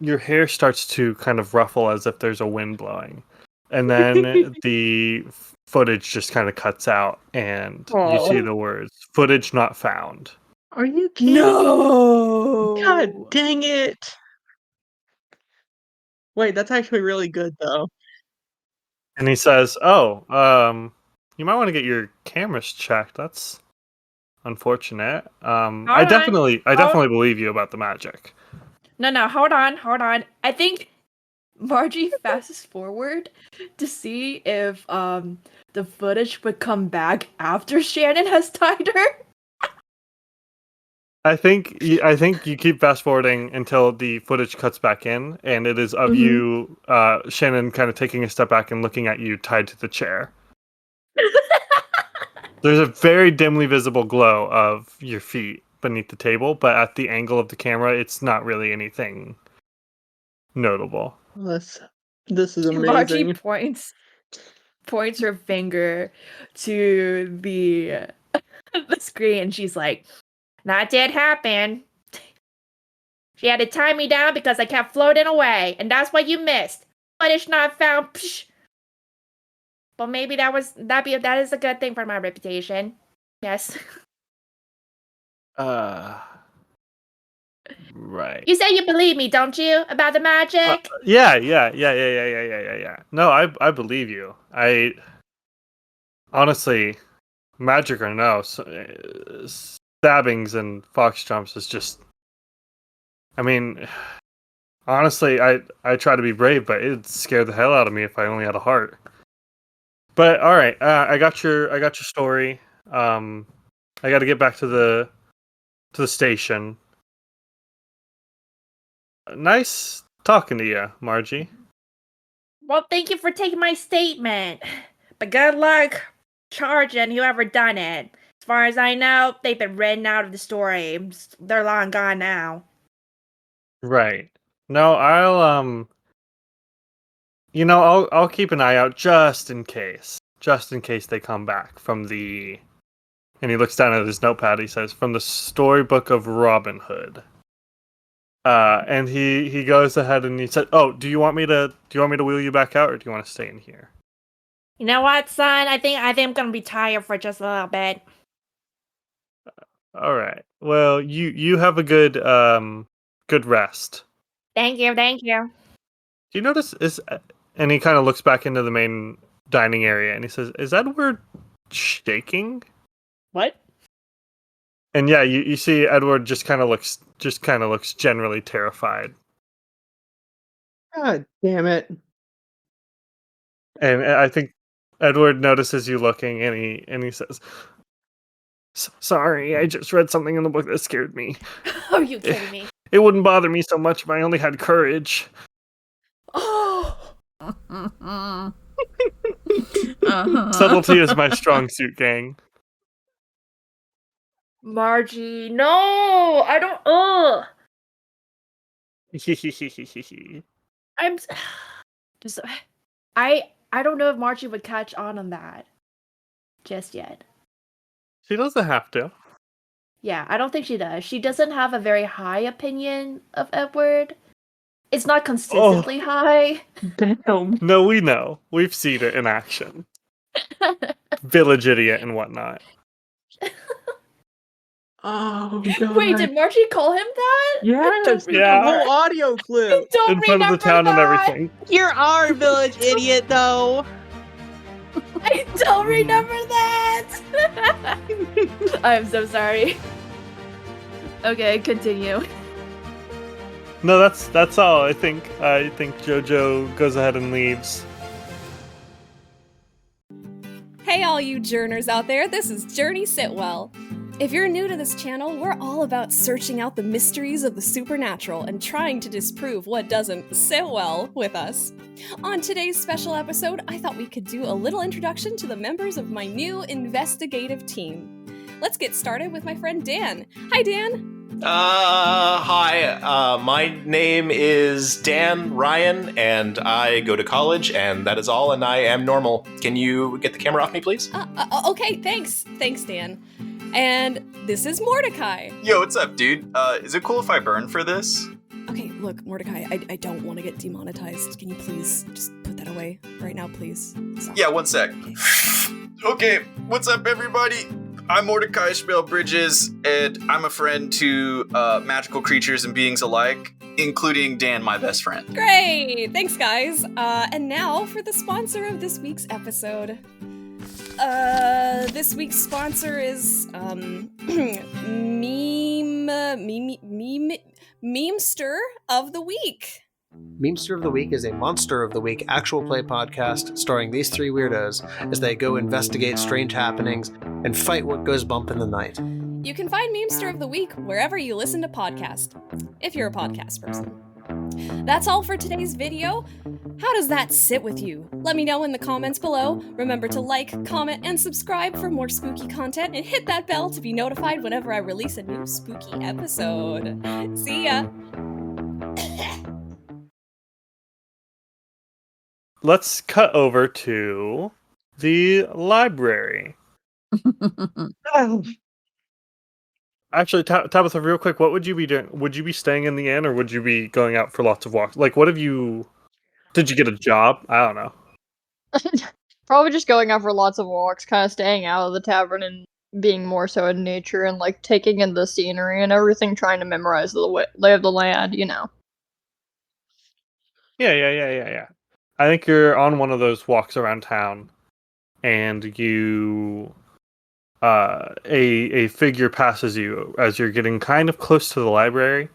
your hair starts to kind of ruffle as if there's a wind blowing. And then the footage just kind of cuts out, and you see the words, footage not found. Are you kidding? No! God dang it! Wait, that's actually really good though. And he says, "Oh, you might want to get your cameras checked. That's unfortunate. I Alright. definitely believe you about the magic." No, hold on. I think Margie fasts forward to see if the footage would come back after Shannon has tied her. I think you keep fast forwarding until the footage cuts back in, and it is of you, Shannon, kind of taking a step back and looking at you tied to the chair. There's a very dimly visible glow of your feet beneath the table, but at the angle of the camera, it's not really anything notable. This is Margie amazing. points her finger to the the screen, and she's like, "That did happen. She had to tie me down because I kept floating away, and that's what you missed. Footage not found. Psh. But maybe that is a good thing for my reputation. Yes." Right. You say you believe me, don't you, about the magic? Yeah. No, I believe you. I honestly, magic or no, stabbings and fox jumps is just. I mean, honestly, I try to be brave, but it'd scare the hell out of me if I only had a heart. But all right, I got your story. I got to get back to the station. Nice talking to you, Margie. Well, thank you for taking my statement. But good luck charging whoever done it. As far as I know, they've been written out of the story. They're long gone now. Right. No, I'll I'll keep an eye out just in case they come back from the And he looks down at his notepad. He says, "From the storybook of Robin Hood." And he goes ahead and he said, "Oh, do you want me to wheel you back out, or do you want to stay in here?" You know what, son? I think I'm gonna be tired for just a little bit. All right. Well, you have a good rest. Thank you. Do you notice and he kind of looks back into the main dining area and he says, "Is Edward shaking?" What? And yeah, you see Edward just kind of looks generally terrified. God damn it. And I think Edward notices you looking and he says, "Sorry, I just read something in the book that scared me. Are you kidding me? It wouldn't bother me so much if I only had courage." Oh. Subtlety is my strong suit, gang. Margie, no! I don't. Ugh. I'm. Just. I don't know if Margie would catch on that just yet. She doesn't have to. Yeah, I don't think she does. She doesn't have a very high opinion of Edward. It's not consistently high. Damn. No, we know. We've seen it in action. Village idiot and whatnot. Oh, God. Wait, did Margie call him that? Yes, Yeah. the whole audio I clip. don't In front of the remember town and that. everything. You're our village idiot, though. I don't remember that. I'm so sorry. Okay, continue. No, that's all. I think Jojo goes ahead and leaves. Hey all you journers out there, this is Journey Sitwell. If you're new to this channel, we're all about searching out the mysteries of the supernatural and trying to disprove what doesn't sit well with us. On today's special episode, I thought we could do a little introduction to the members of my new investigative team. Let's get started with my friend Dan. Hi Dan! Hi, my name is Dan Ryan, and I go to college, and that is all, and I am normal. Can you get the camera off me, please? Okay, thanks. Thanks, Dan. And this is Mordecai. Yo, what's up, dude? Is it cool if I burn for this? Okay, look, Mordecai, I don't want to get demonetized. Can you please just put that away right now, please? Stop. Yeah, one sec. Okay, what's up, everybody? I'm Mordecai Spellbridges, and I'm a friend to magical creatures and beings alike, including Dan, my best friend. Great! Thanks, guys. And now for the sponsor of this week's episode. This week's sponsor is, Memester of the Week. Memester of the Week is a Monster of the Week actual play podcast starring these three weirdos as they go investigate strange happenings and fight what goes bump in the night. You can find Memester of the Week wherever you listen to podcasts, if you're a podcast person. That's all for today's video. How does that sit with you? Let me know in the comments below. Remember to like, comment, and subscribe for more spooky content, and hit that bell to be notified whenever I release a new spooky episode. See ya! Let's cut over to the library. Actually, Tabitha, real quick, what would you be doing? Would you be staying in the inn, or would you be going out for lots of walks? Like, what have you... Did you get a job? I don't know. Probably just going out for lots of walks, kind of staying out of the tavern and being more so in nature and like taking in the scenery and everything, trying to memorize the lay of the land, you know. Yeah. I think you're on one of those walks around town, and you... a figure passes you as you're getting kind of close to the library,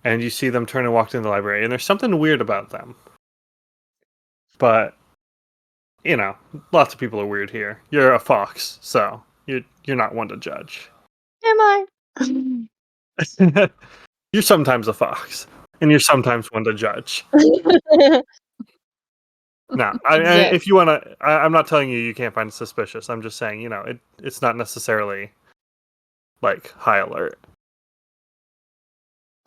and you see them turn and walk into the library, and there's something weird about them. But, you know, lots of people are weird here. You're a fox, so you're not one to judge. Am I? You're sometimes a fox, and you're sometimes one to judge. No, if you want to, I'm not telling you can't find it suspicious. I'm just saying, you know, it's not necessarily like high alert.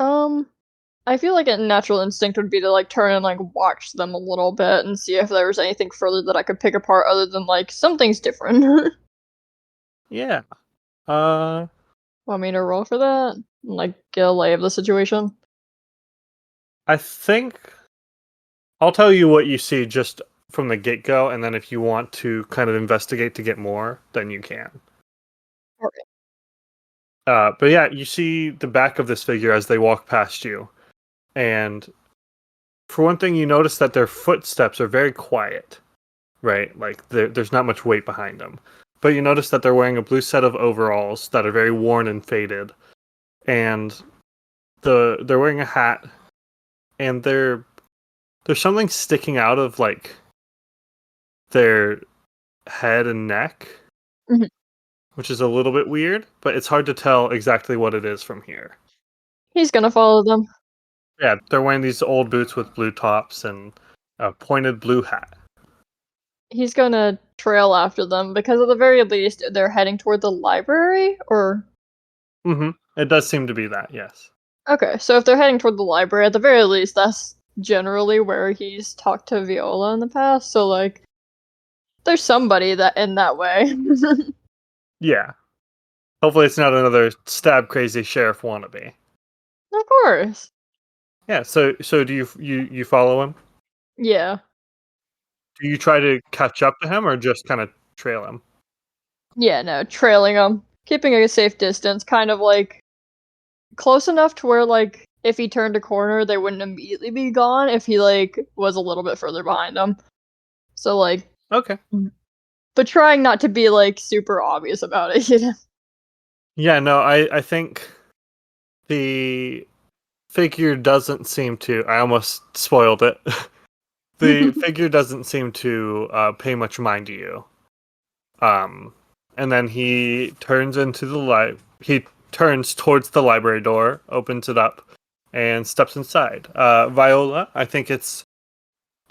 I feel like a natural instinct would be to like turn and like watch them a little bit and see if there was anything further that I could pick apart other than like something's different. Yeah. Uh, Want me to roll for that? Like, get a lay of the situation? I think I'll tell you what you see just from the get-go, and then if you want to kind of investigate to get more, then you can. Alright. But yeah, you see the back of this figure as they walk past you, and for one thing, you notice that their footsteps are very quiet, right? Like there's not much weight behind them. But you notice that they're wearing a blue set of overalls that are very worn and faded, and they're wearing a hat, and there's something sticking out of like their head and neck, Mhm. which is a little bit weird, but it's hard to tell exactly what it is from here. He's gonna follow them. Yeah, they're wearing these old boots with blue tops and a pointed blue hat. He's gonna trail after them because at the very least they're heading toward the library, or Mm-hmm. It does seem to be that, yes. okay, so if they're heading toward the library, at the very least that's generally where he's talked to Viola in the past, so like there's somebody that in that way. Yeah. Hopefully it's not another stab crazy sheriff wannabe. Of course. Yeah, so do you follow him? Yeah. Do you try to catch up to him or just kind of trail him? Yeah, no, trailing them. Keeping a safe distance, kind of like close enough to where like if he turned a corner they wouldn't immediately be gone if he like was a little bit further behind them. So like Okay. but trying not to be like super obvious about it, you know. Yeah, no, I think the figure doesn't seem to. I almost spoiled it. The figure doesn't seem to pay much mind to you. And then he turns into the He turns towards the library door, opens it up, and steps inside. Viola, I think it's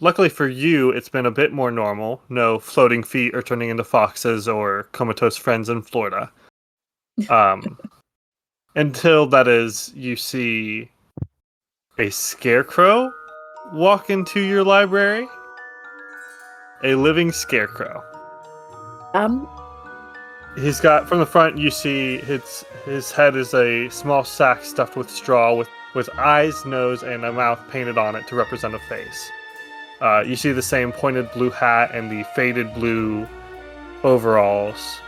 luckily for you, it's been a bit more normal. No floating feet or turning into foxes or comatose friends in Florida. Until that is, you see a scarecrow walk into your library. A living scarecrow. Um, He's got from the front. You see his head is a small sack stuffed with straw, with eyes, nose, and a mouth painted on it to represent a face. You see the same pointed blue hat and the faded blue overalls.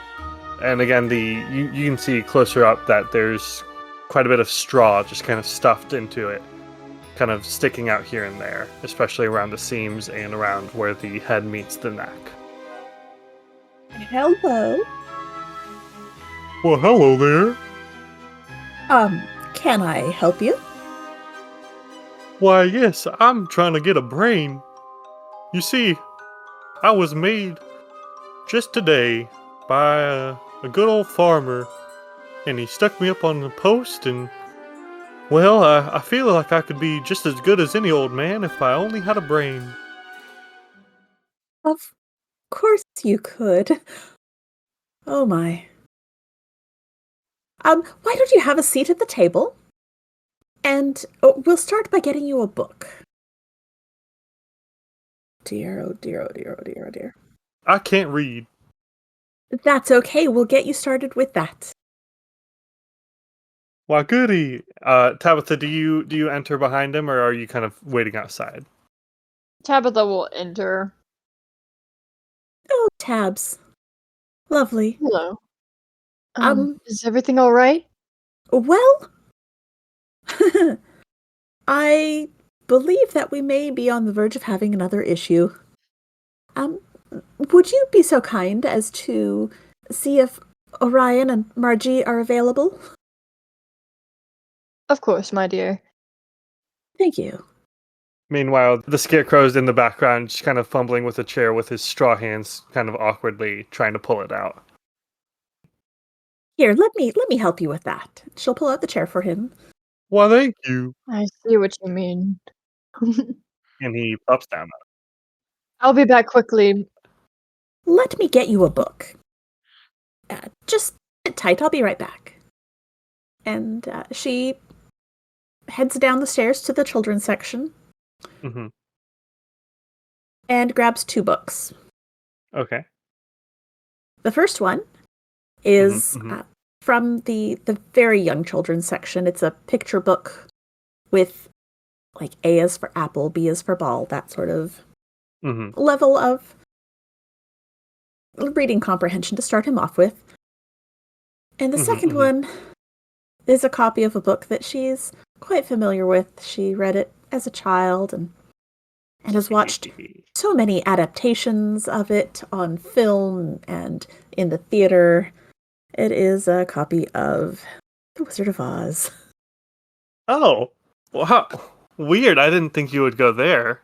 And again, you can see closer up that there's quite a bit of straw just kind of stuffed into it, kind of sticking out here and there, especially around the seams and around where the head meets the neck. hello. Well, hello there. Can I help you? Why, yes, I'm trying to get a brain. You see, I was made just today by a good old farmer, and he stuck me up on the post, and well, I feel like I could be just as good as any old man if I only had a brain. Of course you could. Oh my. Why don't you have a seat at the table? And we'll start by getting you a book. Dear, oh dear, oh dear, oh dear, oh dear. I can't read. That's okay. We'll get you started with that. Why, goody. Tabitha, do you enter behind him, or are you kind of waiting outside? Tabitha will enter. Oh, Tabs. Lovely. Hello. Um, Is everything alright? Well, I believe that we may be on the verge of having another issue. Would you be so kind as to see if Orion and Margie are available? Of course, my dear. Thank you. Meanwhile, the scarecrow's in the background, just kind of fumbling with a chair with his straw hands, kind of awkwardly trying to pull it out. Here, let me help you with that. She'll pull out the chair for him. Why, thank you. I see what you mean. And he plops down. I'll be back quickly. Let me get you a book. Just sit tight. I'll be right back. And she heads down the stairs to the children's section Mm-hmm. and grabs 2 books. Okay. The first one is Mhm, from the very young children's section. It's a picture book with like A is for apple, B is for ball, that sort of level of reading comprehension to start him off with. And the second one is a copy of a book that she's quite familiar with. She read it as a child and has watched so many adaptations of it on film and in the theater. It is a copy of The Wizard of Oz. Oh, wow. Weird. I didn't think you would go there.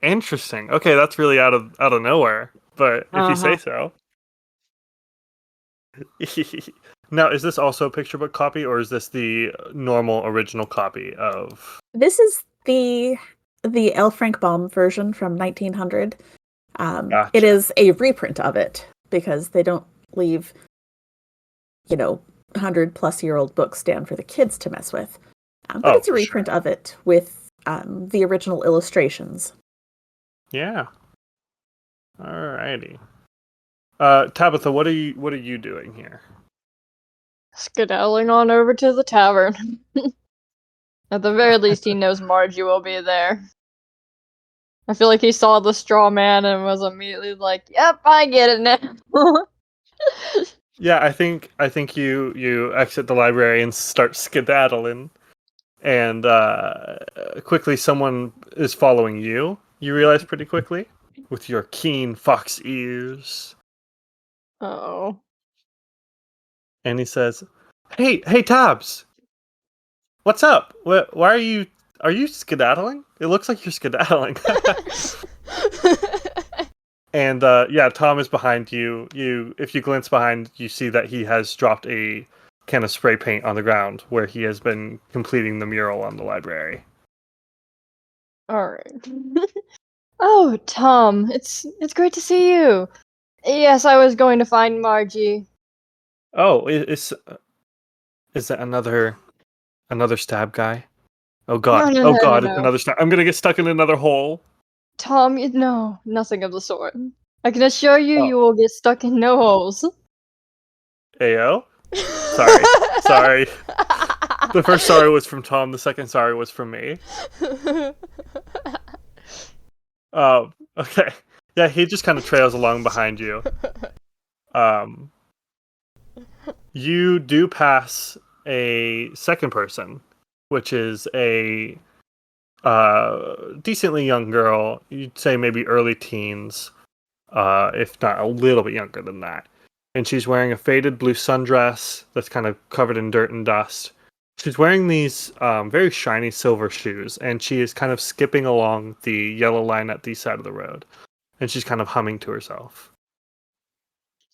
Interesting. Okay, that's really out of nowhere. But if you say so. Now, is this also a picture book copy, or is this the normal original copy of? This is the L. Frank Baum version from 1900. Gotcha. It is a reprint of it because they don't leave, 100-plus-year-old books stand for the kids to mess with. But it's a reprint of it with the original illustrations. Yeah. Alrighty. Tabitha, what are you doing here? Skedaddling on over to the tavern. At the very least, he knows Margie will be there. I feel like he saw the straw man and was immediately like, "Yep, I get it now." Yeah, I think you exit the library and start skedaddling, and quickly someone is following you. You realize pretty quickly with your keen fox ears. Oh. And he says, "Hey, Tabs, what's up? Why are you skedaddling? It looks like you're skedaddling." And yeah, Tom is behind you. If you glance behind, you see that he has dropped a can of spray paint on the ground where he has been completing the mural on the library. All right. Oh, Tom, it's great to see you. Yes, I was going to find Margie. Oh, is that another stab guy? Oh god. No, It's no. another stab. I'm gonna get stuck in another hole. Tom, no, nothing of the sort. I can assure you, you will get stuck in no holes. Ayo? Sorry. The first sorry was from Tom, the second sorry was from me. Okay. Yeah, he just kind of trails along behind you. You do pass a second person, which is a decently young girl. You'd say maybe early teens, if not a little bit younger than that. And she's wearing a faded blue sundress that's kind of covered in dirt and dust. She's wearing these very shiny silver shoes, and she is kind of skipping along the yellow line at the side of the road. And she's kind of humming to herself.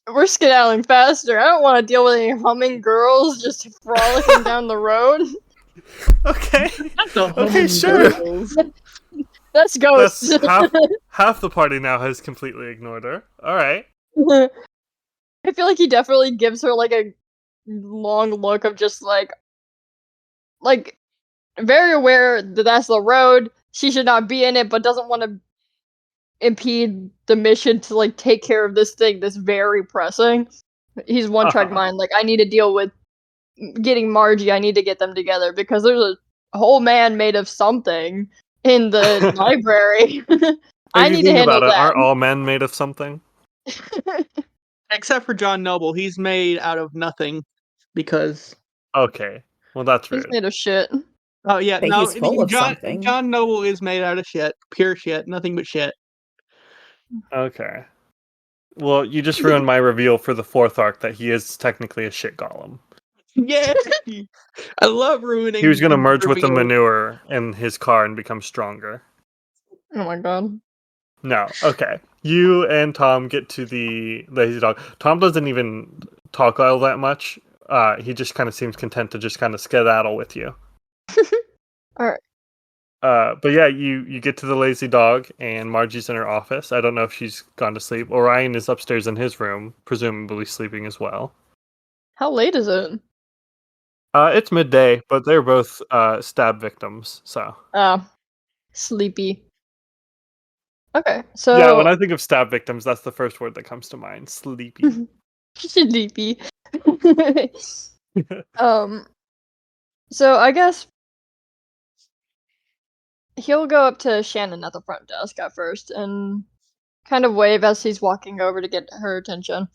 We're skedaddling faster. I don't want to deal with any humming girls just frolicking down the road. Okay. Okay, sure. Let's go. That's half the party now has completely ignored her. All right. I feel like he definitely gives her like a long look of just like very aware that that's the road. She should not be in it, but doesn't want to impede the mission to like take care of this thing that's very pressing. He's one track mind. Like, I need to deal with getting Margie. I need to get them together because there's a whole man made of something in the library. I need to handle that. Aren't all men made of something? Except for John Noble, he's made out of nothing because. Okay, well that's rude. He's made of shit. Oh yeah, But no, he's full of something. John Noble is made out of shit, pure shit, nothing but shit. Okay. Well, you just ruined my reveal for the fourth arc that he is technically a shit golem. Yeah, I love ruining. He was going to merge with the manure in his car and become stronger. Oh my god. No, okay. You and Tom get to the lazy dog. Tom doesn't even talk all that much. He just kind of seems content to just kind of skedaddle with you. Alright. But yeah, you get to the lazy dog, and Margie's in her office. I don't know if she's gone to sleep. Orion is upstairs in his room, presumably sleeping as well. How late is it? It's midday, but they're both stab victims, so. Oh. Sleepy. Okay, so... Yeah, when I think of stab victims, that's the first word that comes to mind. Sleepy. DP. So I guess he'll go up to Shannon at the front desk at first and kind of wave as he's walking over to get her attention.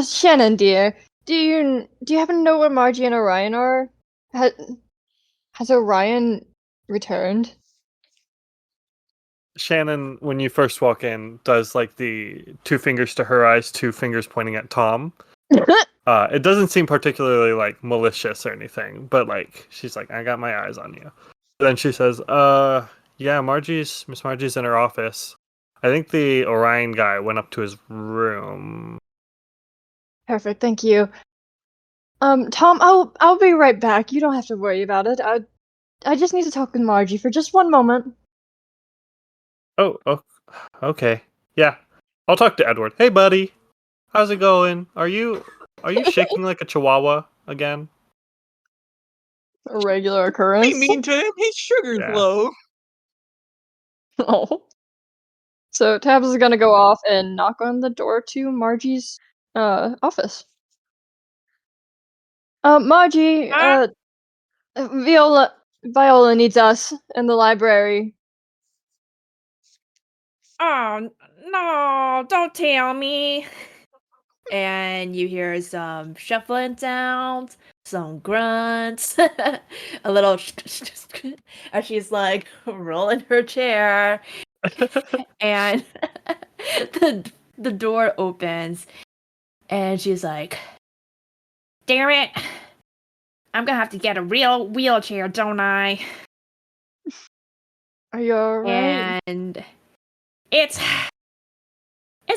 Shannon, dear, do you happen to know where Margie and Orion are? Has Orion returned? Shannon, when you first walk in, does like the 2 fingers to her eyes, 2 fingers pointing at Tom. It doesn't seem particularly like malicious or anything, but like she's like, I got my eyes on you. Then she says, yeah, Miss Margie's in her office. I think the Orion guy went up to his room. Perfect, thank you. Tom, I'll be right back. You don't have to worry about it. I just need to talk with Margie for just one moment. Oh, okay. Yeah. I'll talk to Edward. Hey buddy. How's it going? Are you shaking like a chihuahua again? A regular occurrence. Be mean to him. His sugar's Yeah. low. Oh. So Tabs is gonna go off and knock on the door to Margie's office. Margie, Viola needs us in the library. Oh no, don't tell me. And you hear some shuffling sounds, some grunts, a little as she's like rolling her chair, and the door opens, and she's like, "Damn it! I'm gonna have to get a real wheelchair, don't I?" Are you alright? And it's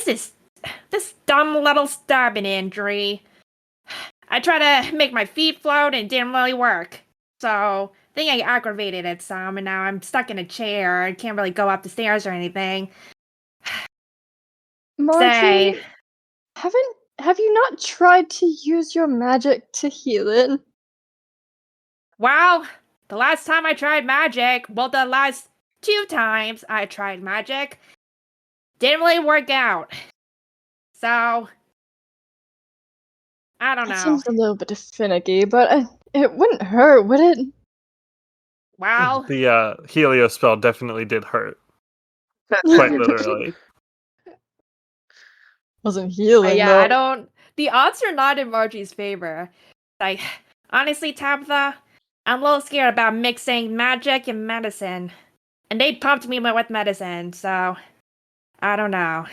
this dumb little stabbing injury. I tried to make my feet float and it didn't really work. So I think I aggravated it some, and now I'm stuck in a chair. I can't really go up the stairs or anything. Margie, Say, have you not tried to use your magic to heal it? well, the last time I tried magic, well, the last 2 times I tried magic, didn't really work out. So, I don't That know. seems a little bit finicky, but it wouldn't hurt, would it? Well, The Helio spell definitely did hurt. Quite literally. Wasn't healing yeah, though. I don't. The odds are not in Margie's favor. Like, honestly, Tabitha, I'm a little scared about mixing magic and medicine. And they pumped me with medicine, so I don't know.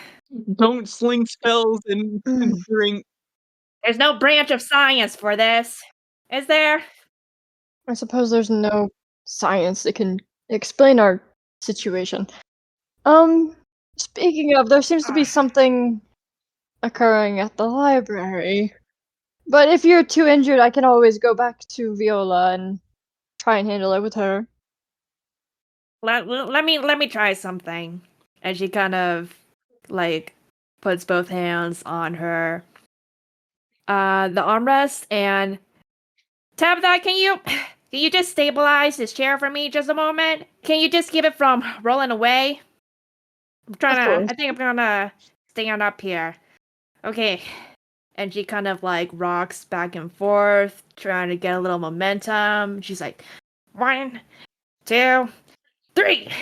Don't sling spells and drink. There's no branch of science for this, is there? I suppose there's no science that can explain our situation. Speaking of, there seems to be something occurring at the library. But if you're too injured, I can always go back to Viola and try and handle it with her. Let me try something. And she kind of like puts both hands on her the armrest, and Tabitha, can you just stabilize this chair for me just a moment? Can you just keep it from rolling away? I think I'm gonna stand up here. Okay. And she kind of like rocks back and forth, trying to get a little momentum. She's like, 1, 2, 3.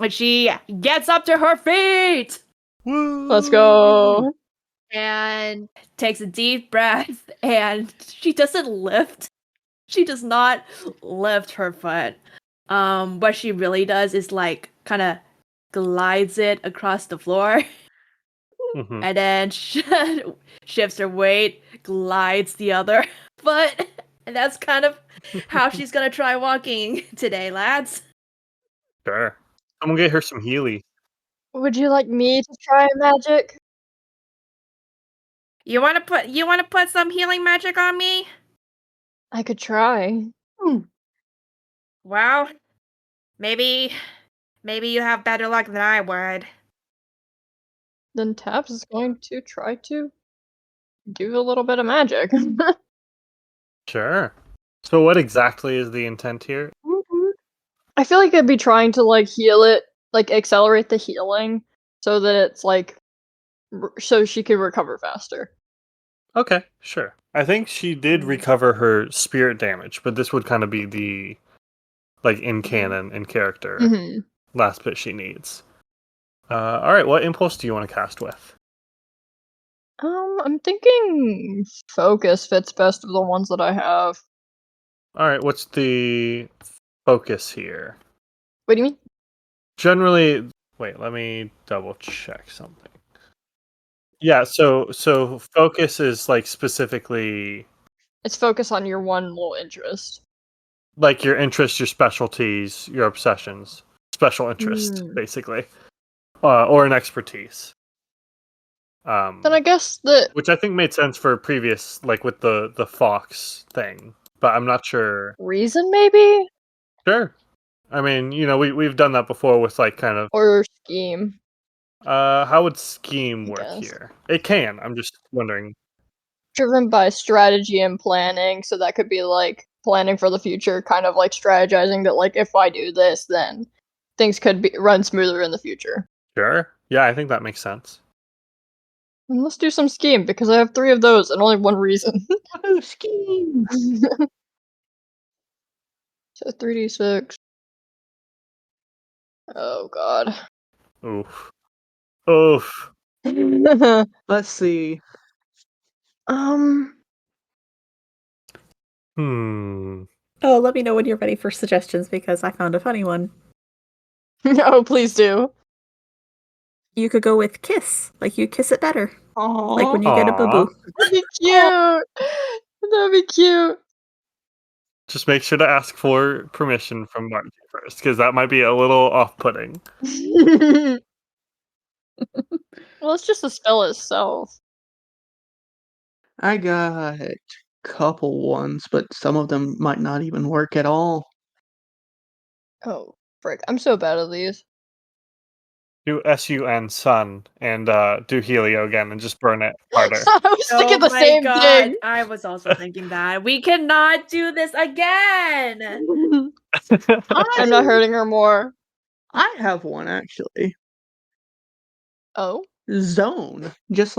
And she gets up to her feet Woo! Let's go. and takes a deep breath, and she doesn't lift. She does not lift her foot. What she really does is like kind of glides it across the floor. Mhm. And then shifts her weight, glides the other foot. And that's kind of how she's gonna try walking today, lads. Sure. Someone get her some Healy. Would you like me to try magic? You wanna put some healing magic on me? I could try. Well, maybe you have better luck than I would. Then Tabs is going to try to do a little bit of magic. Sure. So what exactly is the intent here? I feel like I'd be trying to like heal it, like accelerate the healing, so that it's like, so she could recover faster. Okay, sure. I think she did recover her spirit damage, but this would kind of be the in canon, in character, Mm-hmm. last bit she needs. All right, what impulse do you want to cast with? I'm thinking focus fits best of the ones that I have. All right, what's the focus here? What do you mean? Generally, wait, let me double check something. Yeah, so focus is specifically It's focus on your one little interest. your interests, your specialties, your obsessions, special interest, basically, or an expertise. Then I guess that Which I think made sense for previous, with the fox thing, but I'm not sure. reason maybe Sure, I mean, we've done that before with kind of. or scheme. How would scheme I work guess. here? It can. I'm just wondering. Driven by strategy and planning, so that could be planning for the future, kind of strategizing that if I do this, then things could run smoother in the future. Sure. Yeah, I think that makes sense. And let's do some scheme because I have 3 of those and only one reason. Woohoo, scheme! So 3d6. Oh god. Oof. Oof. Let's see. Hmm. Oh, let me know when you're ready for suggestions because I found a funny one. No, please do. You could go with kiss, like you kiss it better, like when you get a Aw. boo-boo. That'd be cute. That'd be cute. Just make sure to ask for permission from Margie first, because that might be a little off-putting. Well, it's just the spell itself. I got a couple ones, but some of them might not even work at all. Oh, frick. I'm so bad at these. Do SUN sun and do Helio again and just burn it harder. I was thinking the same thing. I was also thinking that. We cannot do this again! I'm not hurting her more. I have one actually. Oh? Zone. Just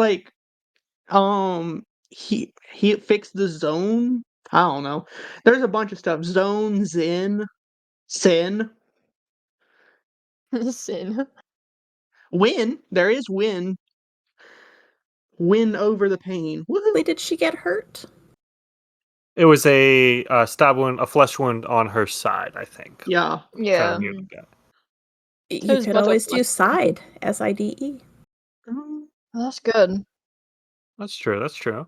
he fixed the zone. I don't know. There's a bunch of stuff. Zone, Zen, Sin, Sin. Win. There is win. Win over the pain. Woohoo! Wait, did she get hurt? It was a stab wound, a flesh wound on her side, I think. Yeah. Yeah. You was could about to always do flex- side, S-I-D-E. Um, Well, that's good. That's true. That's true.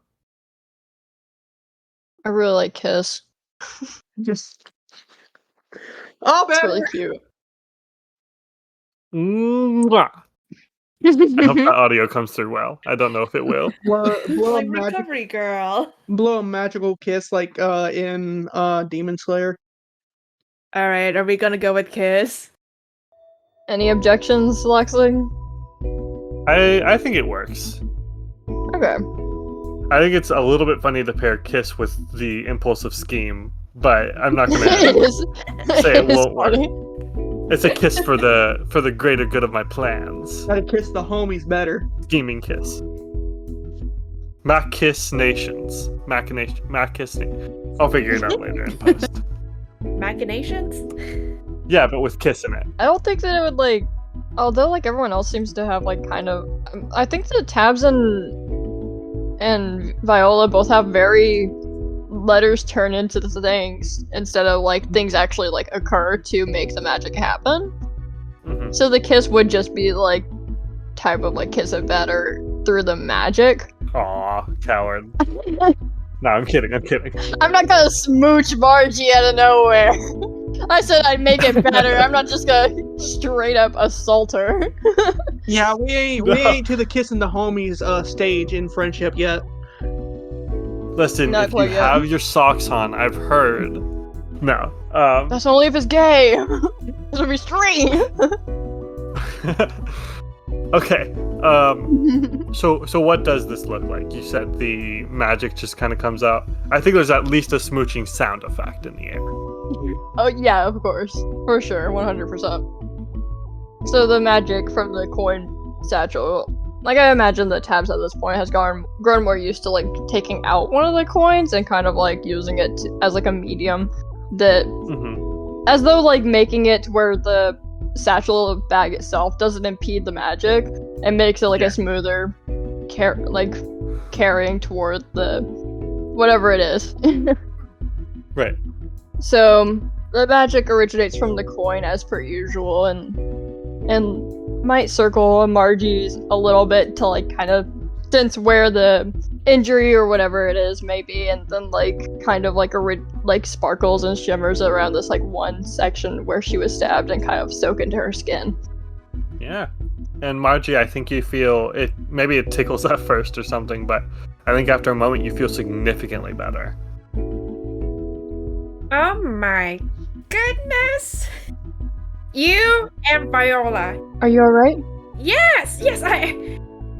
I really like Kiss. just. Oh, It's better. really cute. Mwah. I hope that audio comes through well. I don't know if it will. blow, Like recovery girl. blow a magical kiss in Demon Slayer. Alright, are we gonna go with kiss? Any objections, Lexi? I think it works. Okay. I think it's a little bit funny to pair kiss with the impulsive scheme, but I'm not It gonna is. say it is won't work. funny. It's a kiss for the greater good of my plans. Gotta kiss the homies better. Scheming kiss. Mac kiss nations. Mac kiss. I'll figure it out later in post. Machinations? Yeah, but with kiss in it. I don't think that it would although everyone else seems to have kind of I think that Tabs and Viola both have very letters turn into the things instead of things actually occur to make the magic happen. Mm-hmm. So the kiss would just be type of kiss it better through the magic. Aw, coward. No, I'm kidding. I'm not gonna smooch Margie out of nowhere. I said I'd make it better. I'm not just gonna straight up assault her. Yeah, we ain't to the kissing the homies stage in friendship yet. Listen, Not if you quite yet. have your socks on, I've heard. No. That's only if it's gay. This would be straight. Okay. So what does this look like? You said the magic just kind of comes out. I think there's at least a smooching sound effect in the air. Oh yeah, of course, for sure, 100%. So the magic from the coin satchel Like, I imagine that Tabs at this point has grown more used to, like, taking out one of the coins and kind of, like, using it as, like, a medium that, as though, like, making it to where the satchel bag itself doesn't impede the magic and makes it, like, a smoother carrying toward the whatever it is. Right. So, the magic originates from the coin as per usual, and might circle Margie's a little bit to, like, kind of sense where the injury or whatever it is may be, and then, like, kind of, like, like, sparkles and shimmers around this, like, one section where she was stabbed and kind of soak into her skin. Yeah. And Margie, I think you feel it, maybe it tickles at first or something, but I think after a moment you feel significantly better. Oh my goodness! You and Viola. Are you alright? Yes, oh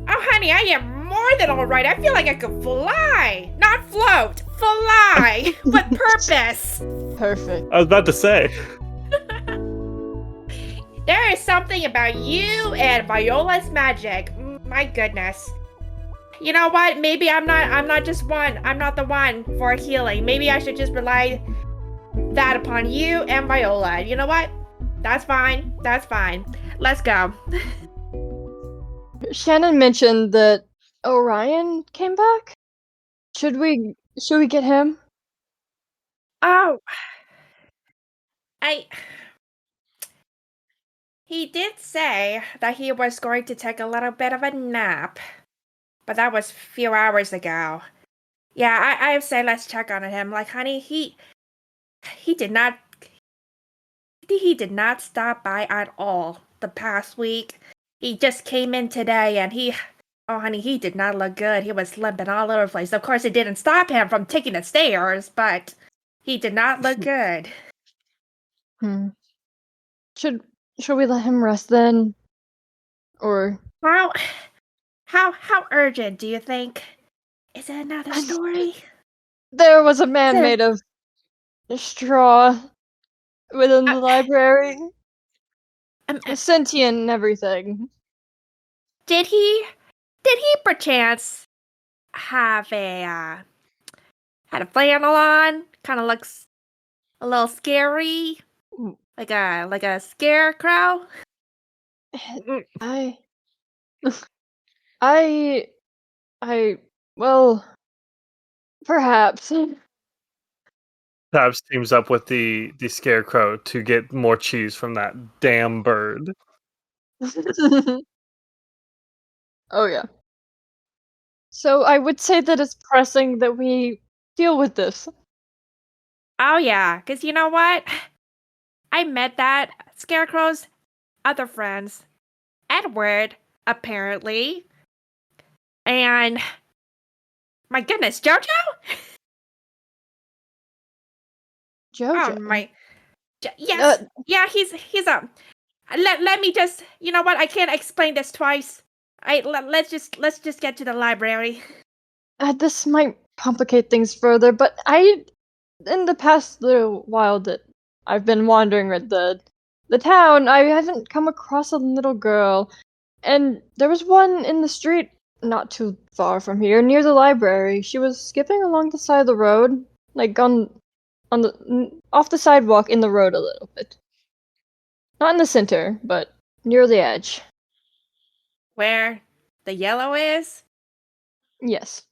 honey, I am more than alright. I feel like I could fly. Not float, fly. With purpose. Perfect. I was about to say. There is something about you and Viola's magic. My goodness. You know what? Maybe I'm not the one for healing. Maybe I should just rely that upon you and Viola. You know what? That's fine. Let's go. Shannon mentioned that Orion came back. Should we get him? Oh. He did say that he was going to take a little bit of a nap. But that was a few hours ago. Yeah, I say let's check on him. Like, honey, he did not stop by at all the past week. He just came in today and oh honey, he did not look good. He was limping all over the place. Of course, it didn't stop him from taking the stairs, but he did not look good. Should we let him rest then? Or how urgent do you think? Is it another story? There was a man made of straw within the library. Sentient and everything. Did he perchance have a flannel on? Kind of looks a little scary, like a scarecrow. Well, perhaps. Tabs teams up with the scarecrow to get more cheese from that damn bird. Oh yeah. So I would say that it's pressing that we deal with this. Oh yeah, because you know what? I met that scarecrow's other friends, Edward, apparently, and my goodness, Jojo. Jojo. Oh my. Yes. Yeah, he's let me just, you know what? I can't explain this twice. Let's just get to the library. This might complicate things further, but in the past little while that I've been wandering at the town, I haven't come across a little girl, and there was one in the street not too far from here, near the library. She was skipping along the side of the road, like off the sidewalk in the road a little bit. Not in the center, but near the edge. Where the yellow is? Yes.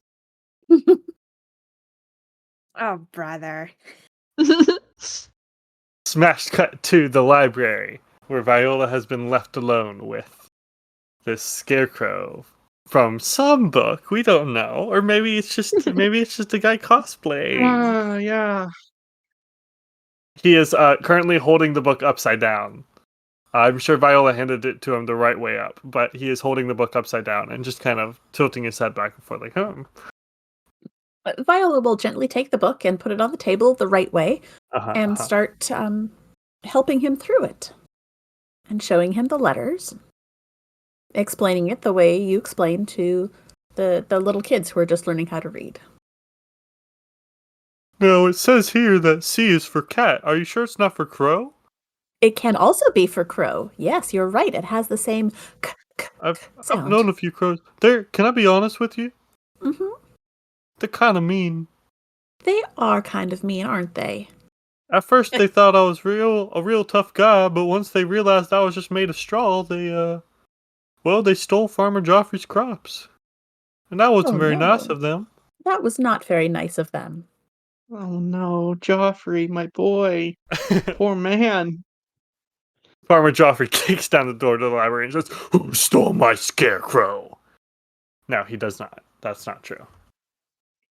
Oh, brother. Smash cut to the library, where Viola has been left alone with this scarecrow from some book. We don't know, or maybe it's just a guy cosplaying. Yeah. He is currently holding the book upside down. I'm sure Viola handed it to him the right way up, but he is holding the book upside down and just kind of tilting his head back and forth like, Viola will gently take the book and put it on the table the right way and start helping him through it and showing him the letters, explaining it the way you explained to the little kids who are just learning how to read. No, it says here that C is for cat. Are you sure it's not for crow? It can also be for crow. Yes, you're right. It has the same I've sound. known a few crows. Can I be honest with you? Mm-hmm. They're kind of mean. They are kind of mean, aren't they? At first, they thought I was a real tough guy, but once they realized I was just made of straw, they stole Farmer Joffrey's crops. And that wasn't very nice of them. That was not very nice of them. Oh no, Joffrey, my boy. Poor man. Farmer Joffrey kicks down the door to the library and says, "Who stole my scarecrow?" No, he does not. That's not true.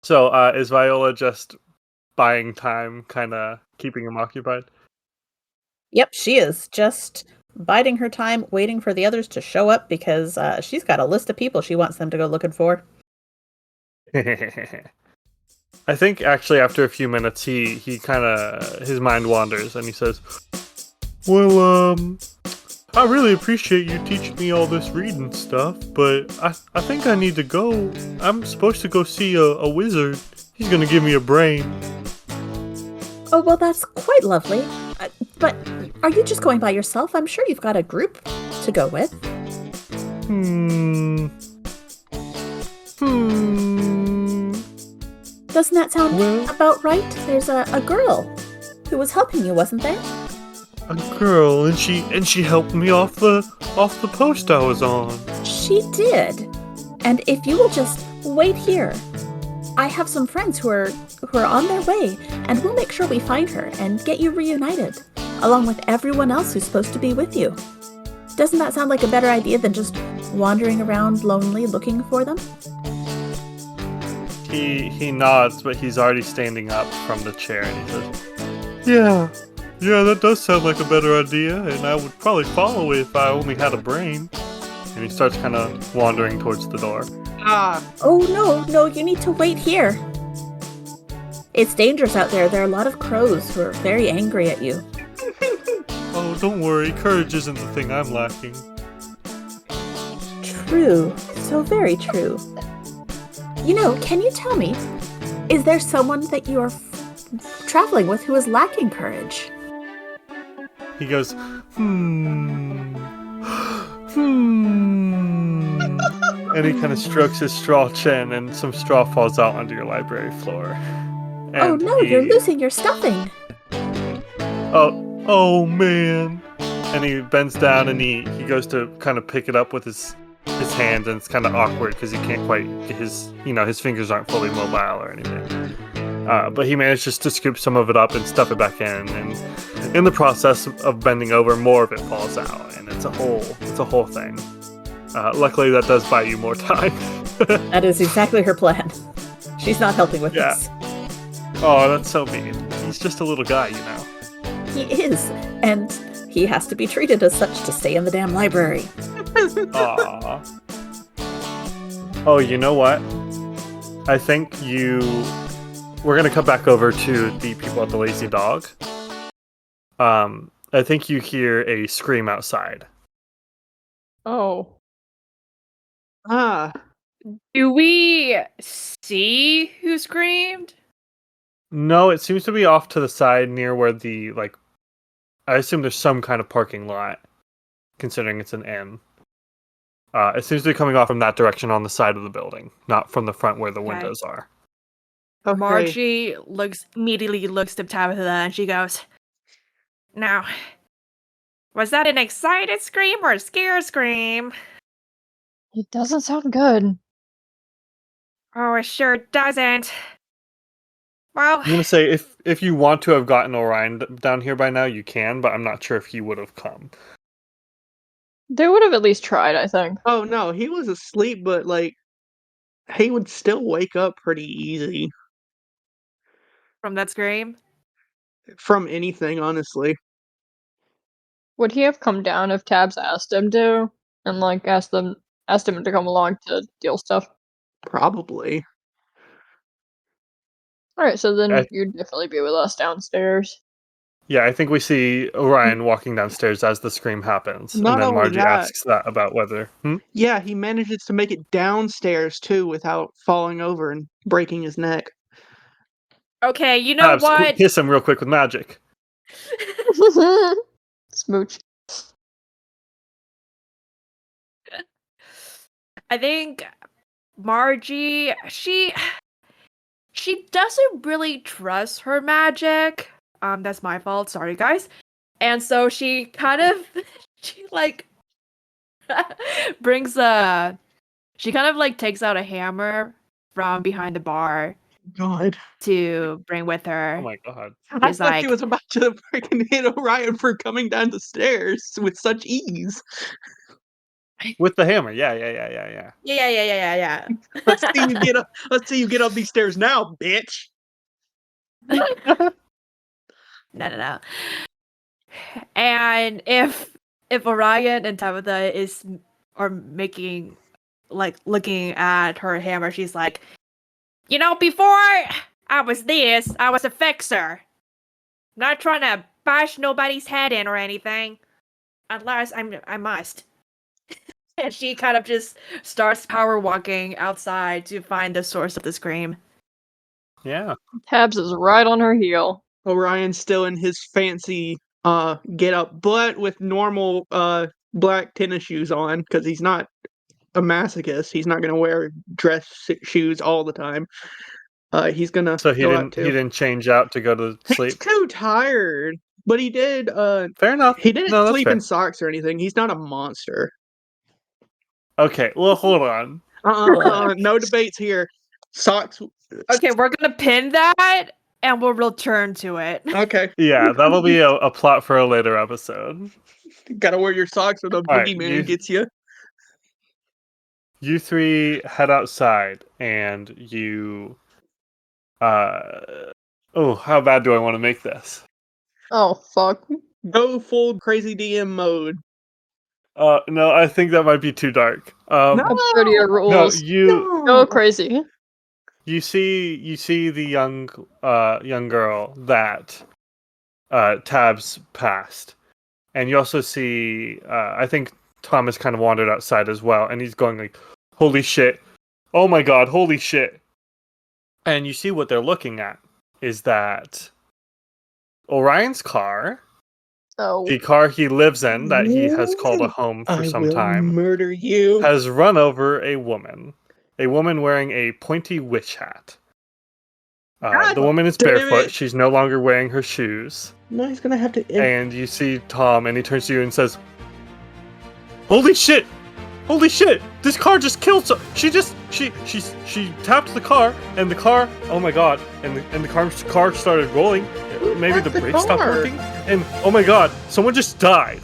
So, is Viola just buying time, kind of keeping him occupied? Yep, she is just biding her time, waiting for the others to show up because she's got a list of people she wants them to go looking for. I think actually after a few minutes, he kind of, his mind wanders and he says, "Well, I really appreciate you teaching me all this reading stuff, but I think I need to go. I'm supposed to go see a wizard. He's gonna give me a brain." Oh, well, that's quite lovely. But are you just going by yourself? I'm sure you've got a group to go with. Doesn't that sound about right? There's a girl who was helping you, wasn't there? A girl, and she helped me off the post I was on. She did. And if you will just wait here, I have some friends who are on their way, and we'll make sure we find her and get you reunited, along with everyone else who's supposed to be with you. Doesn't that sound like a better idea than just wandering around lonely looking for them? He nods, but he's already standing up from the chair, and he says, Yeah, that does sound like a better idea, and I would probably follow it if I only had a brain." And he starts kind of wandering towards the door. Oh, no, you need to wait here. It's dangerous out there. There are a lot of crows who are very angry at you. Oh, don't worry, courage isn't the thing I'm lacking. True, so very true. You know, can you tell me, is there someone that you are traveling with who is lacking courage? He goes, and he kind of strokes his straw chin, and some straw falls out onto your library floor. And oh no, you're losing your stuffing. Oh man. And he bends down and he goes to kind of pick it up with his hand, and it's kind of awkward because he can't quite get his fingers aren't fully mobile or anything. But he manages to scoop some of it up and stuff it back in, and in the process of bending over, more of it falls out, and it's a whole thing. Luckily, that does buy you more time. That is exactly her plan. She's not helping with this. Oh, that's so mean. He's just a little guy, you know. He is, and he has to be treated as such to stay in the damn library. Aww. Oh, you know what? I think we're gonna come back over to the people at the Lazy Dog. I think you hear a scream outside. Oh. Do we see who screamed? No, it seems to be off to the side near where I assume there's some kind of parking lot, considering it's an inn. It seems to be coming off from that direction on the side of the building, not from the front where the windows are. Okay. Margie immediately looks to Tabitha and she goes, "Now, was that an excited scream or a scared scream?" It doesn't sound good. Oh, it sure doesn't. Well, I'm gonna say if you want to have gotten Orion down here by now, you can, but I'm not sure if he would have come. They would have at least tried, I think. Oh no, he was asleep, but he would still wake up pretty easy from that scream? from anything, honestly. Would he have come down if Tabs asked him to? And asked him to come along to deal stuff? Probably. Alright, so then you'd definitely be with us downstairs. Yeah, I think we see Orion walking downstairs as the scream happens. Not and then only Margie that- asks that about whether... Yeah, he manages to make it downstairs too without falling over and breaking his neck. Okay, you know what? Kiss him real quick with magic. Smooch. I think Margie, she doesn't really trust her magic. That's my fault. Sorry, guys. And so she kind of she like brings a she kind of like takes out a hammer from behind the bar God. to bring with her. Oh my god. I She's thought she like, was about to freaking hit Orion for coming down the stairs with such ease. With the hammer, yeah. yeah. Let's see you get up. Let's see you get up these stairs now, bitch. No. And if Orion and Tabitha are making like looking at her hammer, she's like, before I was this, I was a fixer. Not trying to bash nobody's head in or anything, unless I must. And she kind of just starts power walking outside to find the source of the scream. Yeah. Tabs is right on her heel. Orion's still in his fancy get up, but with normal black tennis shoes on because he's not a masochist. He's not gonna wear dress shoes all the time. He's gonna So he go out didn't change out to go to He's sleep. too tired, but he did. Fair enough. He didn't No, that's sleep fair. in socks or anything. He's not a monster. Okay, well, hold on. No debates here. Socks. Okay, we're gonna pin that, and we'll return to it. Okay. Yeah, that'll be a plot for a later episode. Gotta wear your socks or the All right, boogeyman gets you. You three head outside, and you... Oh, how bad do I want to make this? Oh, fuck. Go full crazy DM mode. No, I think that might be too dark. No! Absurdia No, rules. Go crazy. You see the young girl that Tabs passed, and you also see I think Thomas kind of wandered outside as well, and he's going like, "Holy shit! Oh my god! Holy shit!" And you see what they're looking at is that Orion's car, Oh. the car he lives in that he has called a home for I some will time, murder you. has run over a woman wearing a pointy witch hat. The woman is damn barefoot. it. She's no longer wearing her shoes. No, he's gonna have to. And you see Tom, and he turns to you and says, "Holy shit! Holy shit! This car just killed she tapped the car, and the car, oh my god, and the car started rolling. Maybe the tapped the brakes stopped car? working, and oh my god, someone just died."